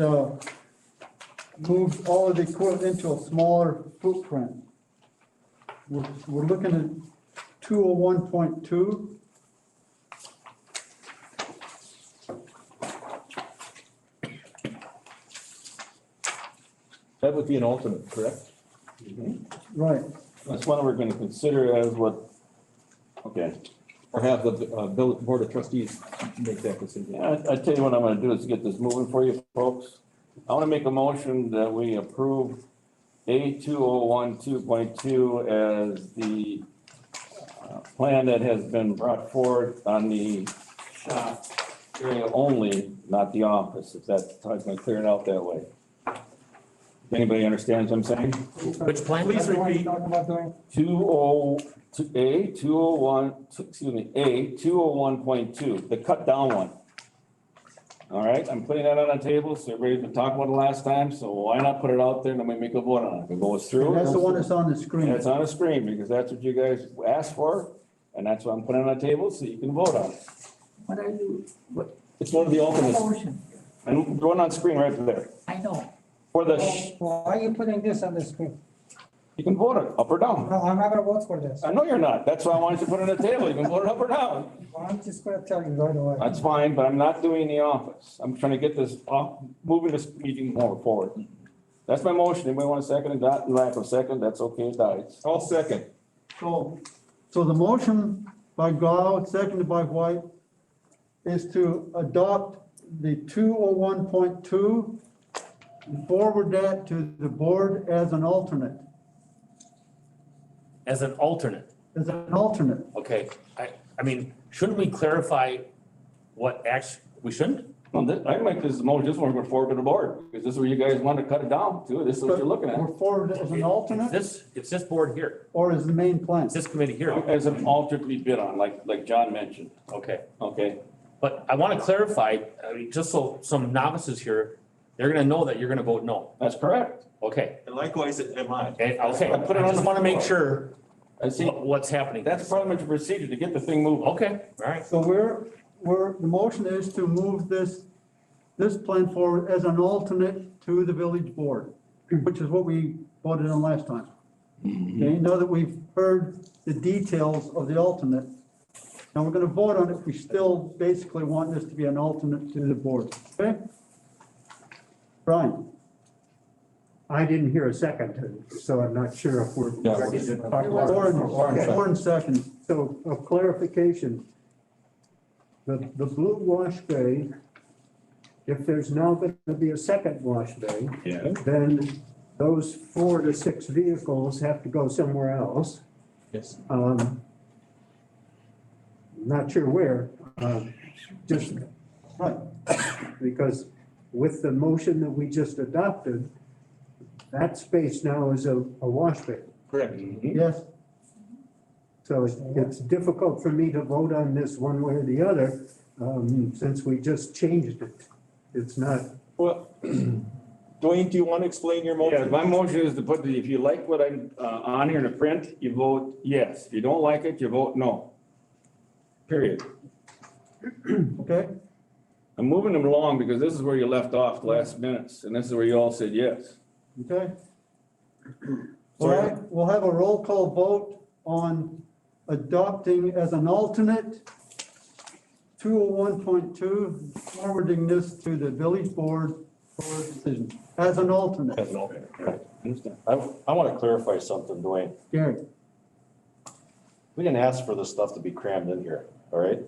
C: moves all of the equipment into a smaller footprint. We're looking at 201.2.
E: That would be an alternate, correct?
C: Right.
J: That's one we're gonna consider as what, okay.
E: Or have the board of trustees make that decision?
J: I tell you what I'm gonna do is get this moving for you folks. I wanna make a motion that we approve A 2012.2 as the plan that has been brought forward on the shop area only, not the office, if that's, I was gonna clear it out that way. Anybody understands what I'm saying?
B: Which plan?
G: Please repeat. Talk about doing.
J: A 201.2, the cut down one. All right, I'm putting that on the table, so everybody's been talking about it last time, so why not put it out there and then we make a vote on it? If it goes through.
C: That's the one that's on the screen.
J: It's on the screen because that's what you guys asked for, and that's why I'm putting it on the table so you can vote on it.
M: What are you, what,
J: It's one of the alternates.
M: motion?
J: And the one on screen right there.
M: I know.
J: For the,
G: Why are you putting this on the screen?
J: you can vote it up or down.
G: No, I'm not gonna vote for this.
J: I know you're not. That's why I wanted to put it on the table. You can vote it up or down.
G: I'm just gonna tell you right away.
J: That's fine, but I'm not doing the office. I'm trying to get this, moving this meeting more forward. That's my motion. Anybody want a second? And that, lack of second, that's okay, it dies.
E: I'll second.
C: So the motion by Glau, seconded by White, is to adopt the 201.2, and forward that to the board as an alternate,
O: As an alternate, okay, I mean, shouldn't we clarify what we shouldn't?
J: Well, I make this motion, this one, we're forward to the board, because this is where you guys want to cut it down to. This is what you're looking at.
C: We're forward as an alternate,
O: It's this board here,
C: or as the main plan?
O: it's this committee here,
J: As an alternate we bid on, like John mentioned,
O: okay.
J: okay?
O: But I want to clarify, I mean, just so some novices here, they're gonna know that you're gonna vote no,
J: That's correct.
O: okay?
E: And likewise, am I.
O: Okay,
J: I put it
O: I
J: on
O: just
J: the
O: want to make
J: floor.
O: sure
J: I see,
O: what's happening.
J: that's parliamentary procedure to get the thing moving.
O: Okay, all right.
C: So the motion is to move this plan forward as an alternate to the village board, which is what we voted on last time. Okay, now that we've heard the details of the alternate, now we're gonna vote on it, we still basically want this to be an alternate to the board, okay? Brian?
L: I didn't hear a second, so I'm not sure if we're
J: Yeah,
L: ready to talk about it.
C: Warren second.
L: So a clarification. The blue wash bay, if there's now going to be a second wash bay,
J: Yeah.
L: then those 4 to 6 vehicles have to go somewhere else.
J: Yes.
L: Not sure where, just
C: Right.
L: because with the motion that we just adopted, that space now is a wash bay.
E: Correct.
C: Yes,
L: So it's difficult for me to vote on this one way or the other, since we just changed it. It's not,
E: Well, Dwayne, do you want to explain your
J: Yeah,
E: motion?
J: my motion is to put if you like what I'm, on here in the print, you vote yes. If you don't like it, you vote no. Period.
C: okay,
J: I'm moving them along because this is where you left off the last minutes, and this is where you all said yes.
C: okay. We'll have a roll call vote on adopting as an alternate 201.2, forwarding this to the village board for a decision, as an alternate.
N: As an alternate, right. I want to clarify something, Dwayne.
C: Gary?
N: We didn't ask for this stuff to be crammed in here, all right?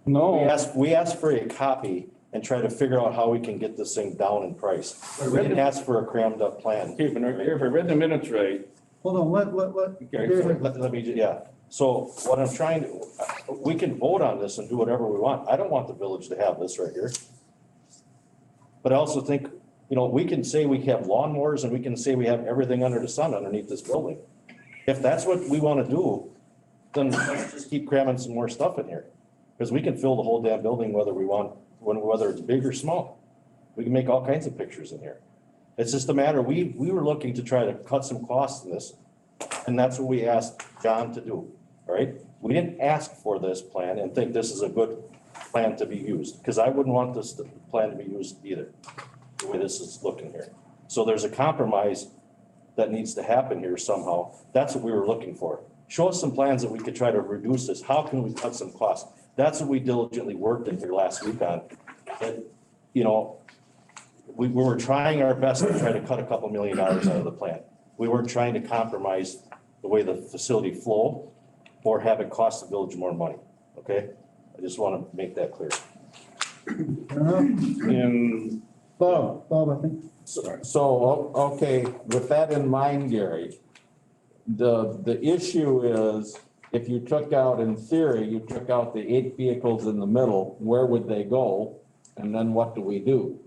J: No.
N: We asked for a copy and try to figure out how we can get this thing down in price. We didn't ask for a crammed up plan.
J: Keep it right here. If I read the minutes right,
C: Hold on, let,
J: Okay,
C: Gary-
N: Let me, yeah. So what I'm trying to, we can vote on this and do whatever we want. I don't want the village to have this right here. But I also think, we can say we have lawnmowers and we can say we have everything under the sun underneath this building. If that's what we want to do, then let's just keep cramming some more stuff in here. Because we can fill the whole damn building whether it's big or small. We can make all kinds of pictures in here. It's just a matter, we were looking to try to cut some costs in this, and that's what we asked John to do, all right? We didn't ask for this plan and think this is a good plan to be used, because I wouldn't want this plan to be used either, the way this is looking here. So there's a compromise that needs to happen here somehow. That's what we were looking for. Show us some plans that we could try to reduce this. How can we cut some costs? That's what we diligently worked in here last week on. And, we were trying our best to try to cut a couple $1 million out of the plan. We weren't trying to compromise the way the facility flow or have it cost the village more money, okay? I just want to make that clear.
J: in
C: Bob, I think.
B: So, okay, with that in mind, Gary, the issue is, if you took out, in theory, you took out the 8 vehicles in the middle, where would they go? And then what do we do?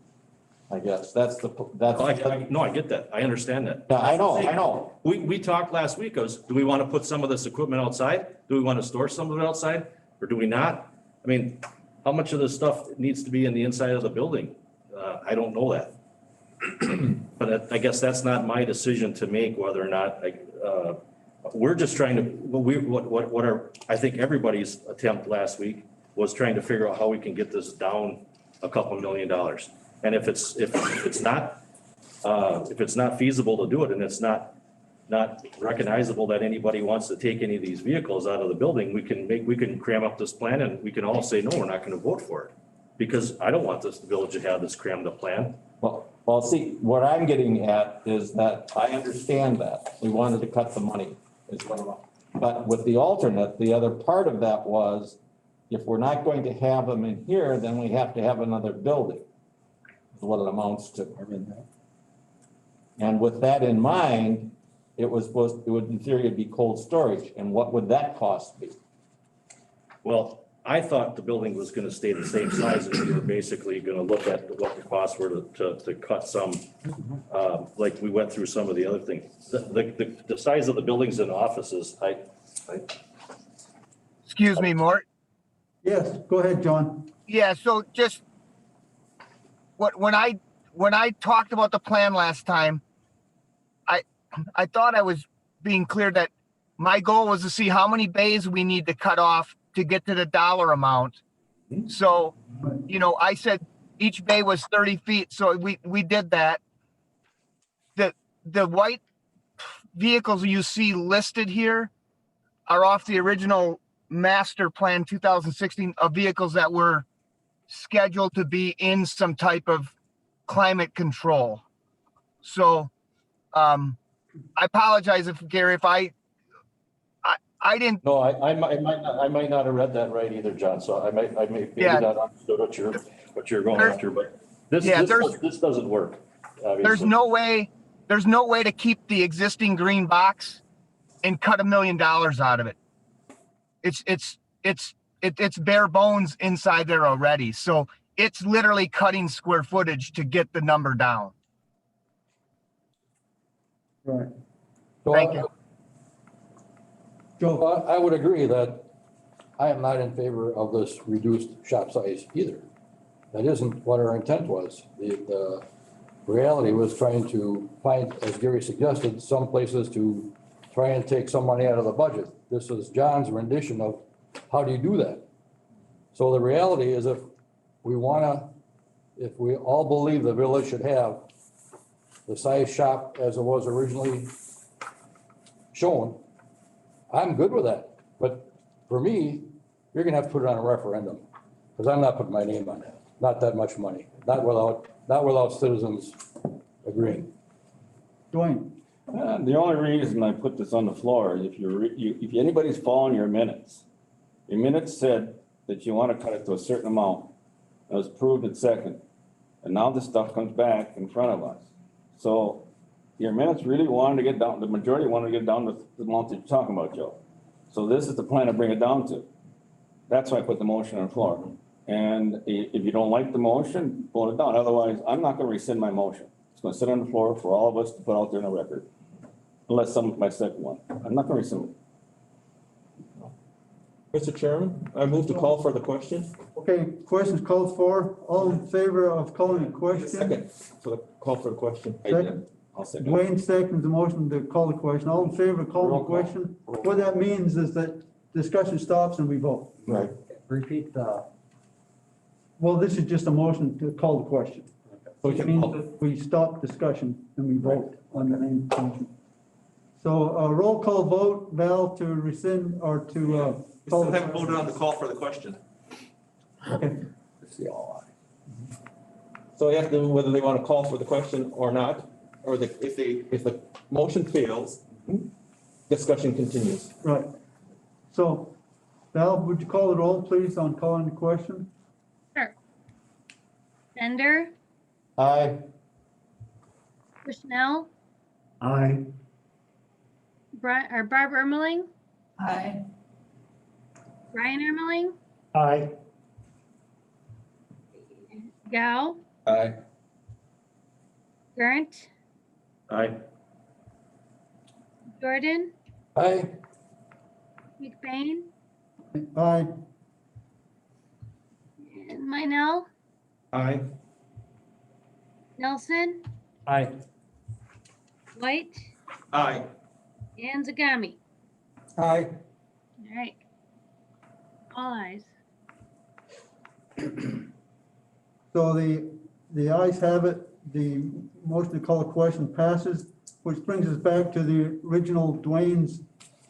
B: I guess that's.
N: No, I get that. I understand that.
B: Yeah, I know.
N: We talked last week, do we want to put some of this equipment outside? Do we want to store some of it outside or do we not? I mean, how much of this stuff needs to be in the inside of the building? I don't know that. But I guess that's not my decision to make whether or not, we're just trying to, I think everybody's attempt last week was trying to figure out how we can get this down a couple $1 million. And if it's not feasible to do it and it's not recognizable that anybody wants to take any of these vehicles out of the building, we can cram up this plan and we can all say, no, we're not gonna vote for it. Because I don't want this village to have this crammed up plan.
B: Well, see, what I'm getting at is that I understand that. We wanted to cut the money. But with the alternate, the other part of that was, if we're not going to have them in here, then we have to have another building. Is what it amounts to. And with that in mind, it would in theory be cold storage. And what would that cost be?
N: Well, I thought the building was gonna stay the same size, and we were basically gonna look at what the costs were to cut some, like we went through some of the other things. The size of the buildings and offices,
F: Excuse me, Mort.
C: Yes, go ahead, John.
F: Yeah, so just when I talked about the plan last time, I thought I was being clear that my goal was to see how many bays we need to cut off to get to the dollar amount. So, I said each bay was 30 feet, so we did that. The white vehicles you see listed here are off the original master plan 2016 of vehicles that were scheduled to be in some type of climate control. So I apologize if Gary, if I didn't.
N: No, I might not have read that right either, John, so I may not understood what you're going after, but this doesn't work. Obviously.
F: There's no way to keep the existing green box and cut $1 million out of it. It's bare bones inside there already. So it's literally cutting square footage to get the number down.
C: Right.
F: Thank you.
P: Joe, I would agree that I am not in favor of this reduced shop size either. That isn't what our intent was. The reality was trying to find, as Gary suggested, some places to try and take some money out of the budget. This is John's rendition of how do you do that? So the reality is if we all believe the village should have the size shop as it was originally shown, I'm good with that. But for me, you're gonna have to put it on a referendum because I'm not putting my name on that. Not that much money, not without citizens agreeing.
C: Dwayne.
J: The only reason I put this on the floor is if anybody's following your minutes said that you want to cut it to a certain amount. It was approved at second. And now this stuff comes back in front of us. So your minutes really wanted to get down, the majority wanted to get down to the amount that you're talking about, Joe. So this is the plan to bring it down to. That's why I put the motion on the floor. And if you don't like the motion, vote it down. Otherwise, I'm not going to rescind my motion. It's going to sit on the floor for all of us to put out there in a record. Unless someone, my second one. I'm not going to rescind it.
E: Mr. Chairman, I move to call for the question.
C: Okay, questions called for. All in favor of calling the question?
E: Second, for the call for the question.
C: Second.
J: I'll second.
C: Dwayne seconds the motion to call the question. All in favor of calling the question? What that means is that discussion stops and we vote.
E: Right.
K: Repeat the.
C: Well, this is just a motion to call the question.
E: So
C: Which means that we stop discussion and we vote on the main motion. So a roll call vote, Val, to rescind or to,
E: We still haven't voted on the call for the question.
C: okay.
E: So you have to, whether they want to call for the question or not, or if the motion fails, discussion continues.
C: Right. So Val, would you call the roll, please, on calling the question?
A: Sure. Bender,
B: Aye.
A: Bushnell,
L: Aye.
A: Barb Ermeling,
M: Aye.
A: Brian Ermeling,
H: Aye.
A: Gal,
E: Aye.
A: Grant,
N: I
A: Jordan,
P: Aye.
A: McBain,
C: Aye.
A: Minell,
D: Aye.
A: Nelson,
O: Aye.
A: White,
D: Aye.
A: and Zagami.
G: Aye.
A: All right. All ayes.
C: So the ayes have it, the motion to call the question passes, which brings us back to the original Dwayne's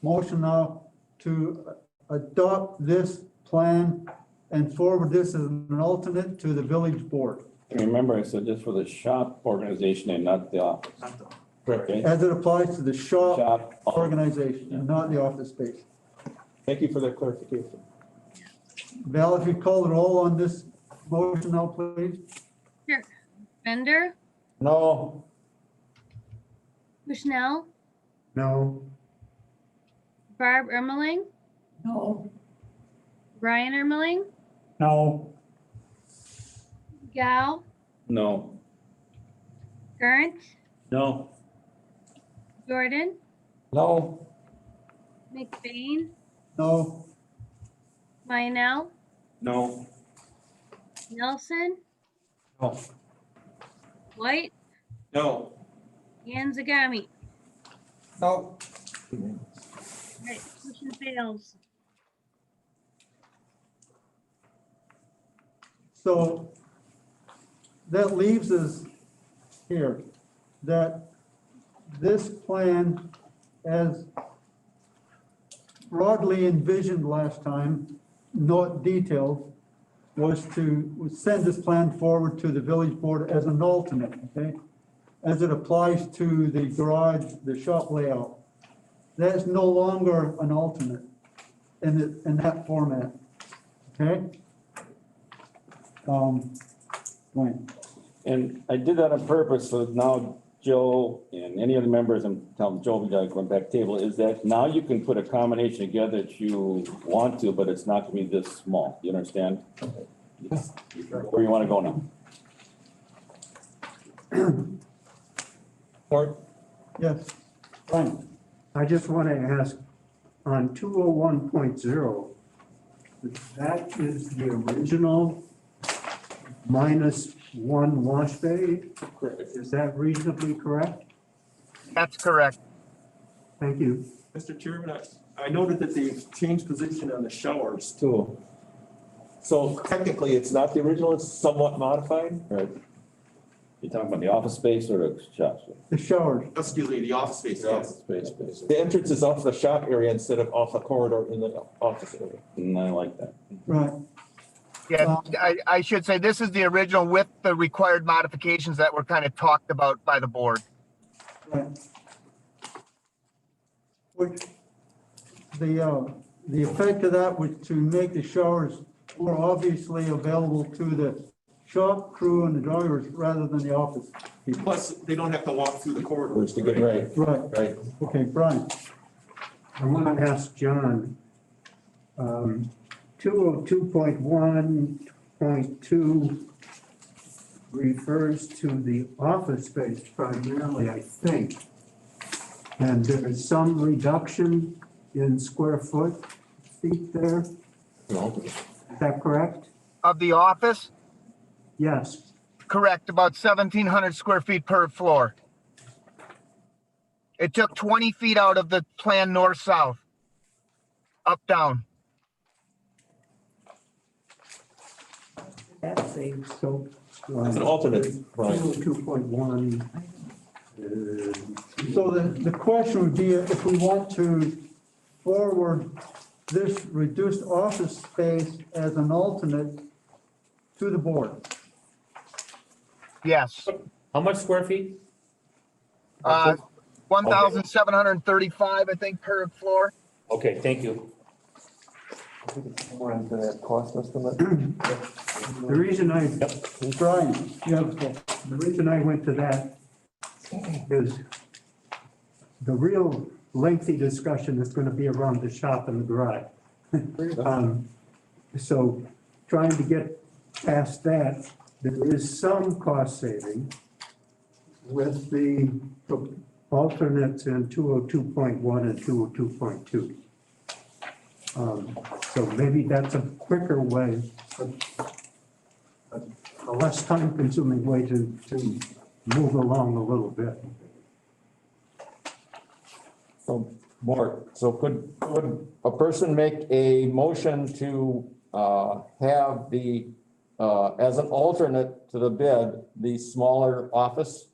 C: motion now to adopt this plan and forward this as an alternate to the village board,
J: Remember, I said this for the shop organization and not the office. Okay?
C: as it applies to the shop
J: Shop.
C: organization and not the office space.
E: Thank you for that clarification.
C: Val, if you call it all on this motion now, please.
A: Sure. Bender,
B: No,
A: Bushnell,
L: No,
A: Barb Ermeling,
M: No,
A: Brian Ermeling,
H: No,
A: Gal,
J: No.
A: Gerndt,
O: No.
A: Jordan,
B: no,
A: McBain,
C: No,
A: Minell,
D: No.
A: Nelson,
D: No.
A: White,
D: No.
A: and Zagami.
G: No.
A: All right, motion fails.
C: so that leaves us here, that this plan, as broadly envisioned last time, not detailed, was to send this plan forward to the village board as an alternate, okay? As it applies to the garage, the shop layout. That's no longer an alternate in that format, okay? Dwayne.
J: And I did that on purpose, so now Joe and any other members, I'm telling Joe, we gotta go back table, is that now you can put a combination together that you want to, but it's not gonna be this small, you understand? Where you wanna go now?
E: Or
C: Yes, Brian.
L: I just want to ask, on 201.0, that is the original minus one wash bay?
E: Correct.
L: Is that reasonably correct?
F: That's correct.
L: Thank you.
E: Mr. Chairman, I noted that they changed position on the showers too. So technically, it's not the original, it's somewhat modified?
J: Right. You talking about the office space or the shop space?
C: The showers.
E: Excuse me, the office space,
J: The office
E: yes.
J: space, basically.
E: The entrance is off the shop area instead of off a corridor in the office area.
J: And I like that.
C: Right.
F: Yeah, I should say this is the original with the required modifications that were kind of talked about by the board.
C: Right. Which, the effect of that was to make the showers more obviously available to the shop crew and the drivers rather than the office people.
E: Plus, they don't have to walk through the corridors to get.
B: right,
C: Right,
B: right.
C: okay, Brian.
L: I want to ask John, 202.1.2 refers to the office space primarily, I think. And there is some reduction in square feet there,
B: No,
L: is that correct?
F: Of the office,
L: Yes.
F: correct, about 1,700 square feet per floor. It took 20 feet out of the plan north-south, up, down.
M: that's a,
L: So.
E: It's an alternate, right?
L: 202.1.
C: So the question would be if we want to forward this reduced office space as an alternate to the board.
F: Yes.
O: How much square feet?
F: 1,735, I think, per floor.
O: Okay, thank you.
E: More into that cost estimate.
L: The reason
C: Brian, you have the floor.
L: The reason I went to that is the real lengthy discussion is going to be around the shop and the garage. So trying to get past that, there is some cost saving with the alternates in 202.1 and 202.2. So maybe that's a quicker way a less time-consuming way to move along a little bit.
B: So, could a person make a motion to, have the, as an alternate to the bid, the smaller office?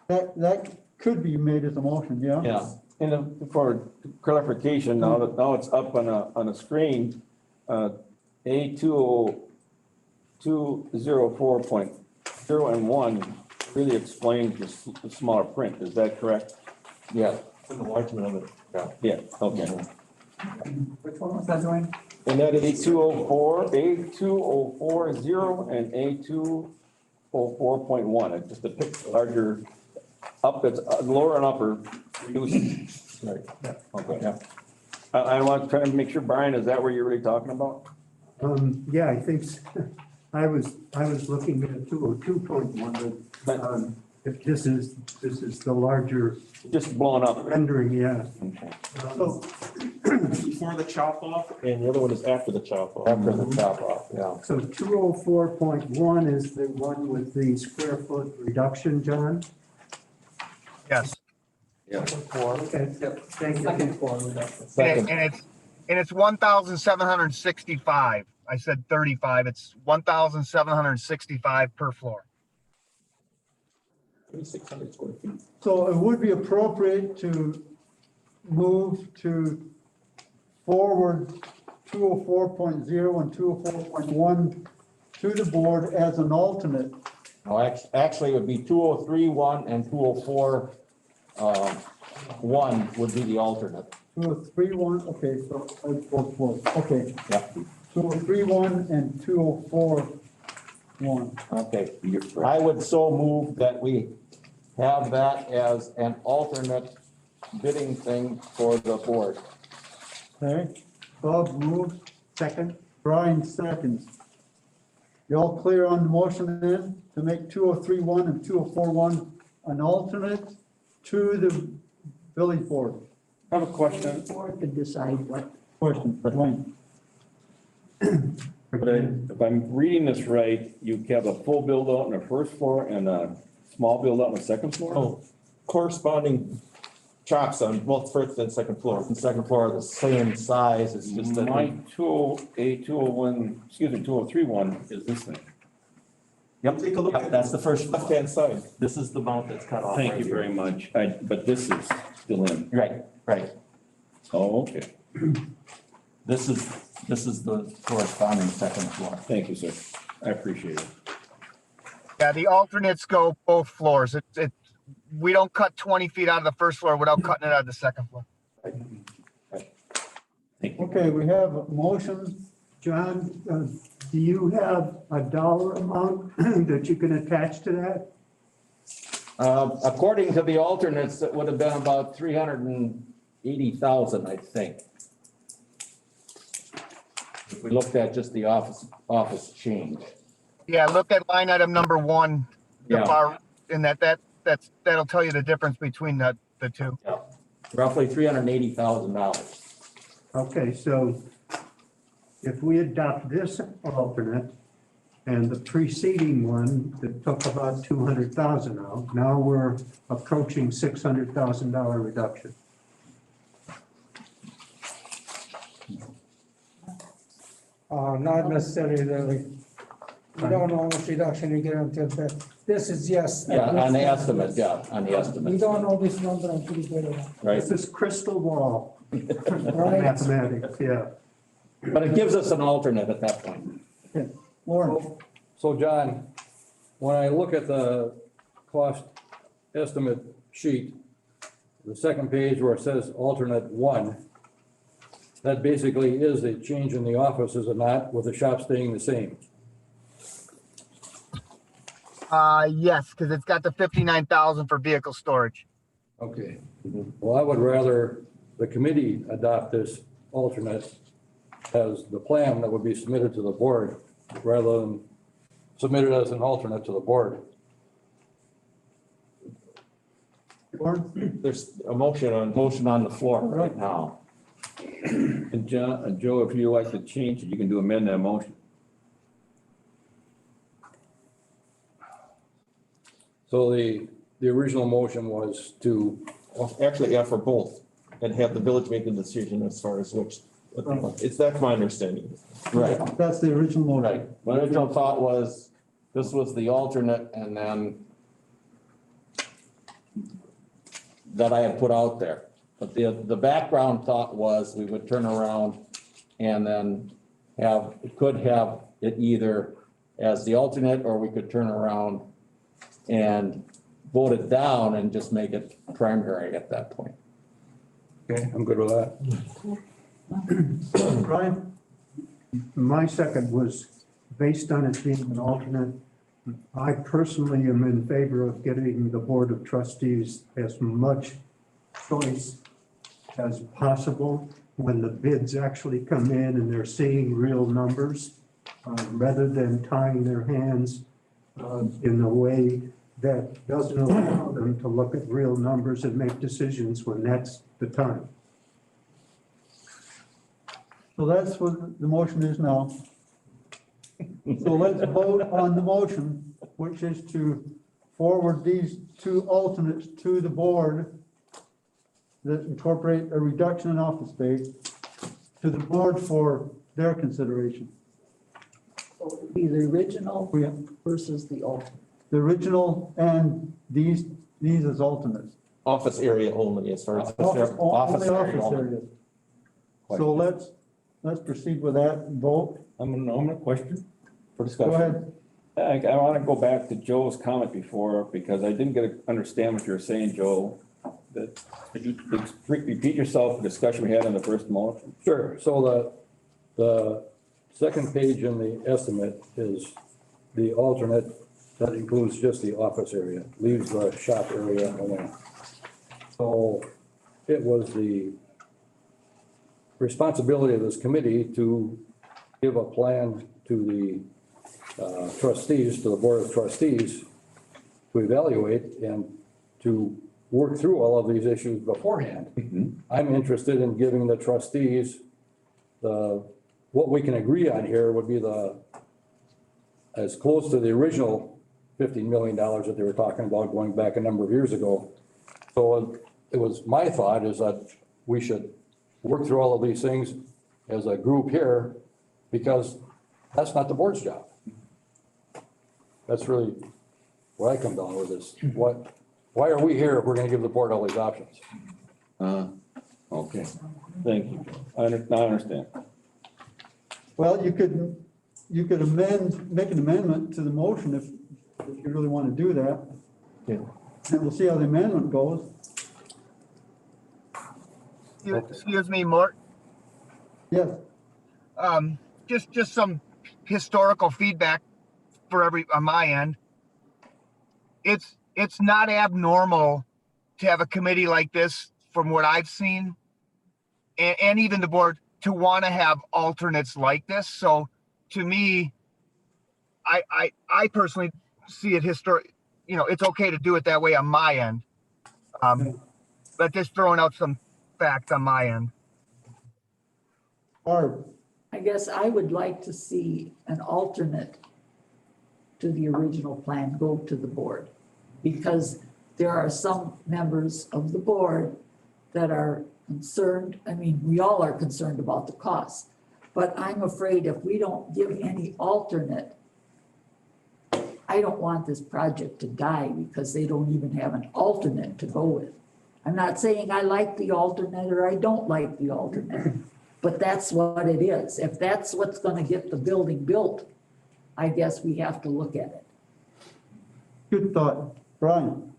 C: That could be made as a motion, yeah?
B: Yeah.
J: And for clarification, now it's up on a screen, A20204.0 and 1 really explains the smaller print, is that correct?
B: Yeah.
N: Enlargement of it.
J: Yeah, okay.
I: Which one was that, Dwayne?
J: And that is A2040 and A204.1, it's just a pic larger, up, it's lower and upper, reducing.
B: Right.
J: Okay, yeah. I want to try to make sure, Brian, is that what you're really talking about?
L: Yeah, I think, I was looking at 202.1, but, if this is the larger
J: Just blowing up.
L: rendering, yeah.
J: Okay.
L: So,
E: Before the chop off, and the other one is after the chop off.
B: After the chop off, yeah.
L: so 204.1 is the one with the square foot reduction, John?
F: Yes.
L: Okay, thank you.
B: Second.
F: And it's 1,765. I said 35. It's 1,765 per floor.
E: 3,600 square feet.
C: So it would be appropriate to move to forward 204.0 and 204.1 to the board as an alternate.
B: No, actually, it would be 203.1 and 204.1 would be the alternate.
C: 203.1, okay, so, okay.
B: Yeah.
C: 203.1 and 204.1.
B: Okay. I would so move that we have that as an alternate bidding thing for the board.
C: Okay, Bob moves, second, Brian seconds. You all clear on the motion then to make 203.1 and 204.1 an alternate to the village board?
J: I have a question.
M: Board to decide what.
C: Question, Dwayne.
J: But if I'm reading this right, you have a full build out on the first floor and a small build out on the second floor?
E: Oh, corresponding chops on both first and second floor.
B: The second floor are the same size, it's just that.
J: My 201, excuse me, 203.1 is this thing.
B: Yep,
E: Take a look at
B: that's the first.
E: left-hand side.
N: This is the mount that's cut off.
J: Thank
N: right
J: you
N: here.
J: very much. But this is still in.
B: Right, right.
J: Oh, okay.
B: This is the corresponding second floor.
J: Thank you, sir. I appreciate it.
F: Yeah, the alternates go both floors. We don't cut 20 feet out of the first floor without cutting it out of the second floor.
J: Thank you.
C: Okay, we have a motion.
L: John, do you have a dollar amount that you can attach to that?
B: According to the alternates, it would have been about 380,000, I think. If we looked at just the office change.
F: Yeah, look at line item number 1, the
B: Yeah.
F: bar, and that'll tell you the difference between the two.
B: Roughly $380,000.
L: Okay, so if we adopt this alternate and the preceding one that took about 200,000 out, now we're approaching $600,000 reduction.
G: Not necessarily, really. You don't know how much reduction you get until that. This is yes.
B: Yeah, on the estimate, yeah, on the
G: We
B: estimate,
G: don't know this number until we get it.
B: right?
L: This is crystal ball
G: Right?
L: mathematics, yeah.
B: But it gives us an alternate at that point.
C: Lauren,
P: So John, when I look at the cost estimate sheet, the second page where it says alternate 1, that basically is a change in the office, is it not, with the shop staying the same?
F: Yes, because it's got the 59,000 for vehicle storage.
P: Okay. Well, I would rather the committee adopt this alternate as the plan that would be submitted to the board, rather than submit it as an alternate to the board.
C: Lauren,
B: There's a motion on the floor right now.
J: And John, Joe, if you like to change it, you can amend that motion.
P: So the original motion was to,
E: Actually, yeah, for both, and have the village make the decision as far as which, that's my understanding.
B: Right,
C: That's the original motion.
B: right. My original thought was, this was the alternate and then that I had put out there. But the background thought was we would turn around and then could have it either as the alternate, or we could turn around and vote it down and just make it primary at that point.
P: okay, I'm good with that.
C: Brian?
L: My second was based on it being an alternate. I personally am in favor of giving the Board of Trustees as much choice as possible when the bids actually come in and they're seeing real numbers, rather than tying their hands in a way that doesn't allow them to look at real numbers and make decisions when that's the time.
C: So that's what the motion is now. So let's vote on the motion, which is to forward these two alternates to the board that incorporate a reduction in office space to the board for their consideration.
M: So it would be the original
C: Yeah.
M: versus the alternate.
C: The original and these as alternates.
E: Office area only as far as.
C: Only
B: office area
C: office
B: only.
C: areas. So let's proceed with that and vote.
J: I'm gonna question for
C: Go
J: discussion.
C: ahead.
J: I want to go back to Joe's comment before, because I didn't understand what you were saying, Joe. Could you repeat yourself, the discussion we had on the first motion?
P: Sure, so the second page in the estimate is the alternate that includes just the office area, leaves the shop area alone. So it was the responsibility of this committee to give a plan to the trustees, to the Board of Trustees, to evaluate and to work through all of these issues beforehand. I'm interested in giving the trustees what we can agree on here would be as close to the original $15 million that they were talking about going back a number of years ago. So it was my thought is that we should work through all of these things as a group here, because that's not the board's job. That's really where I come down with this. Why are we here if we're gonna give the board all these options?
J: Okay, thank you. I understand.
C: Well, you could make an amendment to the motion if you really want to do that.
E: Yeah.
C: And we'll see how the amendment goes.
F: Excuse me, Mort.
C: Yes,
F: Just some historical feedback on my end. It's not abnormal to have a committee like this, from what I've seen, and even the board, to want to have alternates like this. So to me, I personally see it it's okay to do it that way on my end. But just throwing out some facts on my end.
C: Barb,
M: I guess I would like to see an alternate to the original plan go to the board, because there are some members of the board that are concerned. I mean, we all are concerned about the cost, but I'm afraid if we don't give any alternate, I don't want this project to die because they don't even have an alternate to go with. I'm not saying I like the alternate or I don't like the alternate, but that's what it is. If that's what's gonna get the building built, I guess we have to look at it.
C: good thought. Brian?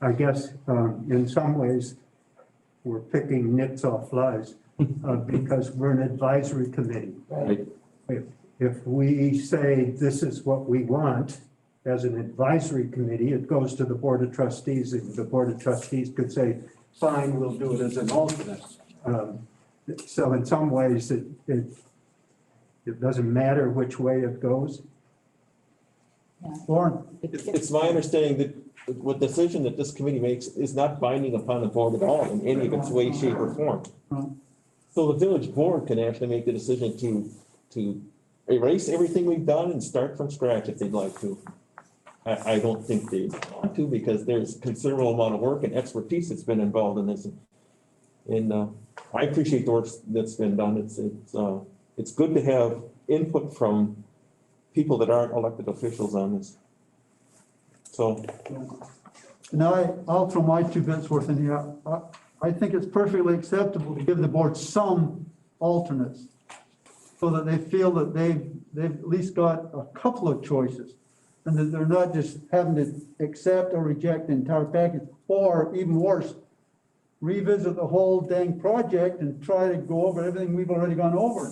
L: I guess in some ways, we're picking nits off flies because we're an advisory committee.
B: Right.
L: If we say this is what we want as an advisory committee, it goes to the Board of Trustees, and the Board of Trustees could say, fine, we'll do it as an alternate. So in some ways, it doesn't matter which way it goes.
C: Lauren?
E: It's my understanding that what decision that this committee makes is not binding upon the board at all in any of its way, shape, or form. So the village board can actually make the decision to erase everything we've done and start from scratch if they'd like to. I don't think they want to because there's considerable amount of work and expertise that's been involved in this. And I appreciate the work that's been done. It's good to have input from people that aren't elected officials on this. So.
C: Now, I'll throw my 2 bits worth in here. I think it's perfectly acceptable to give the board some alternates so that they feel that they've at least got a couple of choices and that they're not just having to accept or reject the entire package, or even worse, revisit the whole dang project and try to go over everything we've already gone over.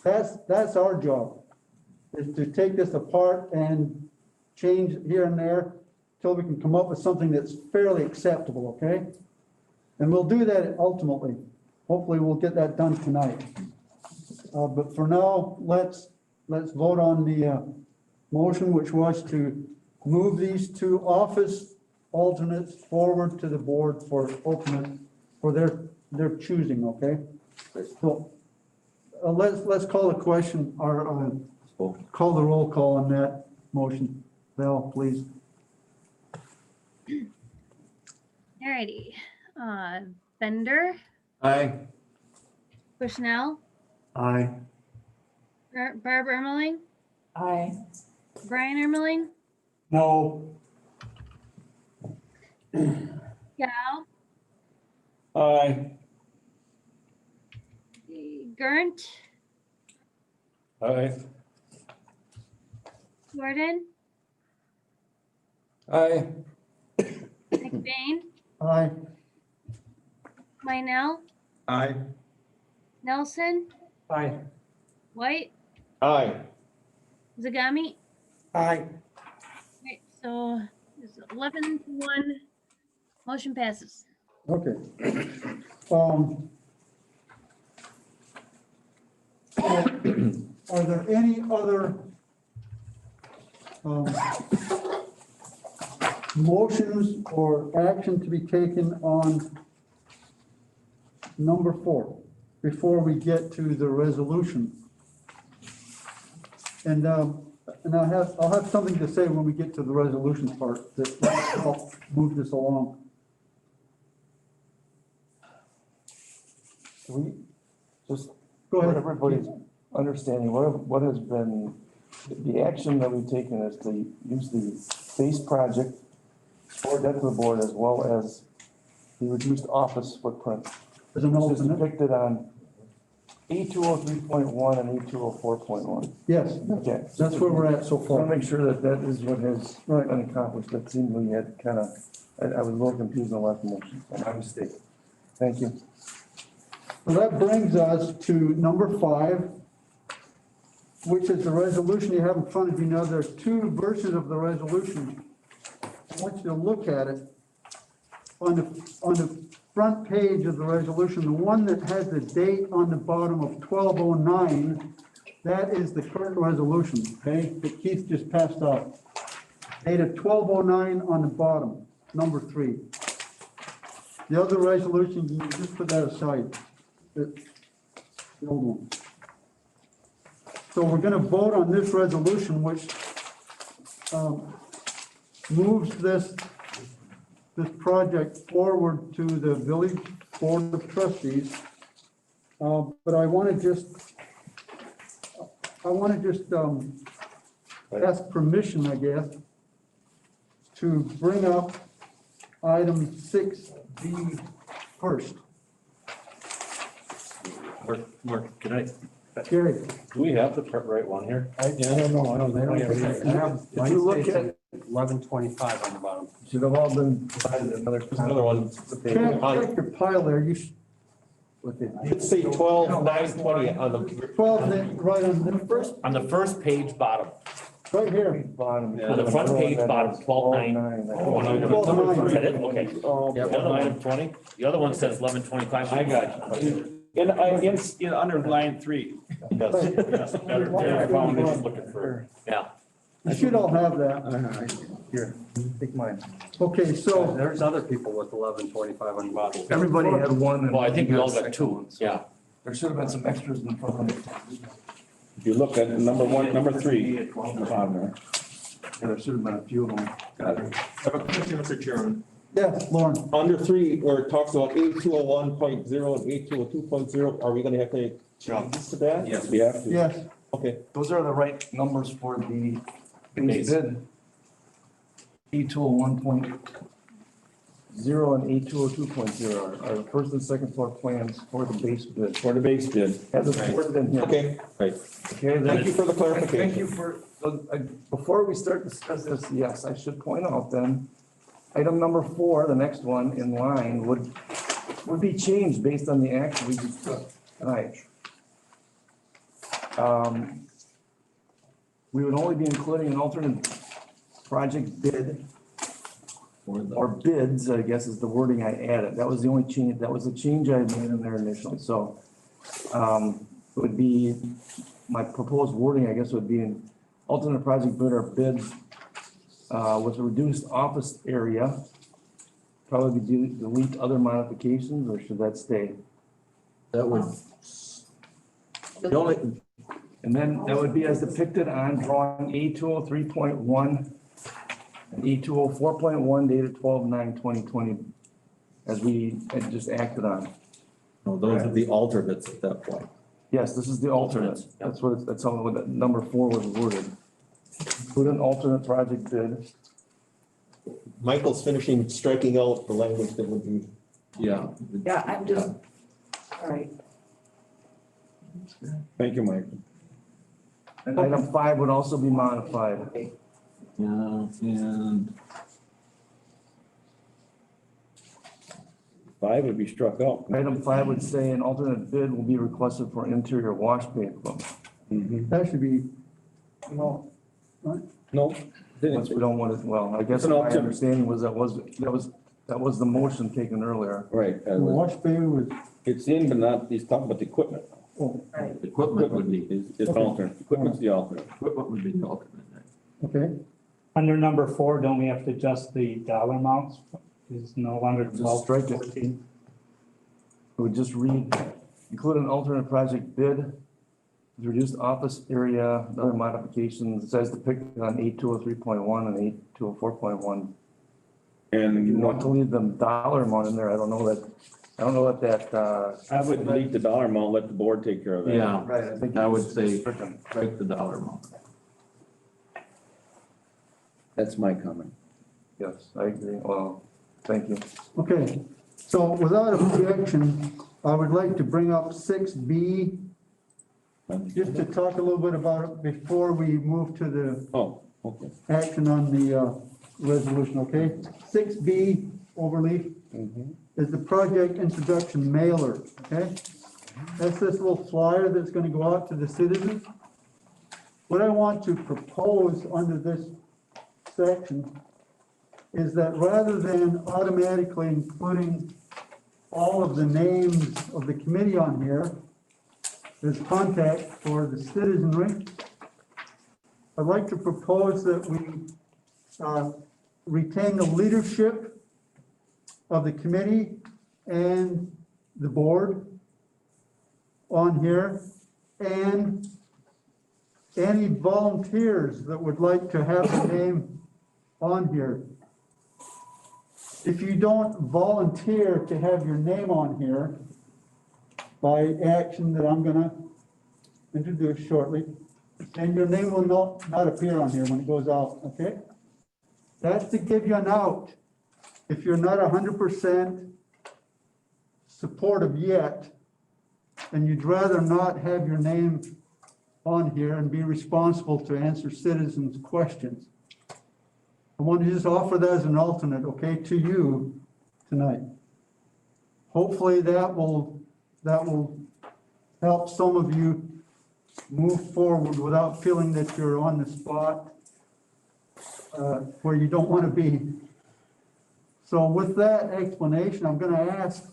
C: That's our job, is to take this apart and change here and there till we can come up with something that's fairly acceptable, okay? And we'll do that ultimately. Hopefully we'll get that done tonight. But for now, let's vote on the motion, which was to move these 2 office alternates forward to the board for opening, for their choosing, okay? So let's call the question, or call the roll call on that motion. Val, please.
A: Alrighty, Bender,
B: Aye.
A: Bushnell,
L: Aye.
A: Barb Ermeling,
M: Aye.
A: Brian Ermeling,
H: No,
A: Gal,
J: Aye.
A: Gerndt,
J: Aye.
A: Gordon,
J: Aye.
A: McBain,
C: Aye.
A: Minell,
D: Aye.
A: Nelson,
K: Aye.
A: White,
E: Aye.
A: Zagami.
G: Aye.
A: Right, so it's 11-1, motion passes.
C: Okay. Are there any other motions or action to be taken on number 4 before we get to the resolution? And I'll have something to say when we get to the resolution part that will help move this along.
Q: We just,
C: Go ahead.
Q: for everybody's understanding, what has been, the action that we've taken is to use the base project for that to the board as well as the reduced office footprint.
C: As an
Q: This is
C: alternate?
Q: depicted on E203.1 and E204.1.
C: Yes,
Q: Okay.
C: that's where we're at so
Q: I want
C: far.
Q: to make sure that that is what has
C: Right.
Q: been accomplished. That seemed we had kind of, I was a little confused on the last motion, so my mistake. Thank you.
C: Well, that brings us to number 5, which is the resolution you have in front of you now. There's 2 versions of the resolution. I want you to look at it. On the front page of the resolution, the one that has the date on the bottom of 1209, that is the current resolution, okay, that Keith just passed out. Dated 1209 on the bottom, number 3. The other resolution, you can just put that aside. The old one. So we're going to vote on this resolution, which moves this project forward to the village board of trustees. But I want to just ask permission, I guess, to bring up item 6B first.
N: Mark, can I,
C: Gary,
N: do we have the right one here?
K: I don't know, I don't think I have,
Q: If you look
K: mine
Q: at,
K: states 1125 on the bottom.
Q: should have all been provided another.
E: There's another one.
C: check your pile there. You
E: It'd say 12/9/20 on the.
C: 12, right on the first,
O: On the first page, bottom.
C: right here.
Q: Bottom.
O: On the front page, bottom, 12/9. Is that it? Okay.
N: Yeah,
O: The other one,
N: item 20?
O: the other one says 1125.
J: I got you. In under line 3.
O: Yes,
J: I found it, looking for.
O: yeah.
C: You should all have that.
Q: Here, take mine.
C: Okay,
K: There's other people with 1125 on the bottom.
Q: Everybody had one. and
O: Well, I think we all
Q: got
O: got 2,
Q: second.
O: yeah.
Q: There should have been some extras in front of it.
J: If you look at number one, number three, on the bottom there.
Q: Yeah, there should have been a few of them.
J: Got it.
E: I have a question, Mr. Chairman.
C: Yes, Lauren.
E: Under 3, where it talks about 8201.0 and 8202.0, are we gonna have to make changes to that?
J: Yes, we have to.
C: Yes,
E: Okay,
Q: Those are the right numbers for the base bid. E201.0 and E202.0 are the first and second floor plans for the base bid.
J: For the base bid.
Q: Has it supported in here?
E: okay,
J: Right.
Q: Okay, then-
E: thank you for the clarification.
Q: Thank you for, before we start discussing this, yes, I should point out then, item number 4, the next one in line, would be changed based on the action we just took tonight. We would only be including an alternate project bid, or bids, I guess is the wording I added. That was the only change, that was the change I had made in there initially, so. It would be, my proposed wording, I guess, would be an alternate project bid or bids with a reduced office area. Probably delete other modifications, or should that stay?
B: That would, the only,
Q: And then that would be as depicted on drawing A203.1 and A204.1 dated 12/9/2020, as we had just acted on.
B: no, those are the alternates at that point.
Q: Yes, this is the alternate. That's what, that's how what number 4 was worded. Put an alternate project bid.
E: Michael's finishing striking out the language that would be.
B: Yeah.
M: Yeah, I'm just, all right.
J: Thank you, Mike.
Q: And item 5 would also be modified.
B: Yeah, and
J: 5 would be struck out.
Q: Item 5 would say an alternate bid will be requested for interior wash bay equipment.
C: that should be, well, right?
J: No.
Q: Once we don't want it, well, I guess
J: It's an
Q: my
J: alternate.
Q: understanding was that was the motion taken earlier.
J: Right.
C: The wash bay was,
J: It's in, but not, he's talking about the equipment.
C: oh,
B: equipment would be,
J: It's alternate. Equipment's the alternate.
B: equipment would be the alternate.
C: okay.
H: Under number 4, don't we have to adjust the dollar amounts? Is no longer
Q: Just
H: 12,
Q: strike it.
H: 14?
Q: It would just read, include an alternate project bid, with reduced office area, and other modifications, as depicted on 8203.1 and 8204.1.
J: And
Q: You want to leave the dollar amount in there, I don't know that,
J: I would delete the dollar amount, let the board take care of that.
B: Yeah,
Q: right, I think.
B: I would say strike the dollar amount.
J: That's my comment.
Q: Yes, I agree, well, thank you.
C: Okay, so without objection, I would like to bring up 6B, just to talk a little bit about it before we move to the
J: Oh, okay.
C: action on the resolution, okay? 6B overleaf is the project introduction mailer, okay? That's this little flyer that's gonna go out to the citizens. What I want to propose under this section is that rather than automatically including all of the names of the committee on here, as contact for the citizenry, I'd like to propose that we retain the leadership of the committee and the board on here, and any volunteers that would like to have a name on here. If you don't volunteer to have your name on here by action that I'm gonna introduce shortly, then your name will not appear on here when it goes out, okay? That's to give you an out. If you're not 100% supportive yet, and you'd rather not have your name on here and be responsible to answer citizens' questions, I want to just offer that as an alternate, okay, to you tonight. Hopefully that will help some of you move forward without feeling that you're on the spot where you don't want to be. So with that explanation, I'm going to ask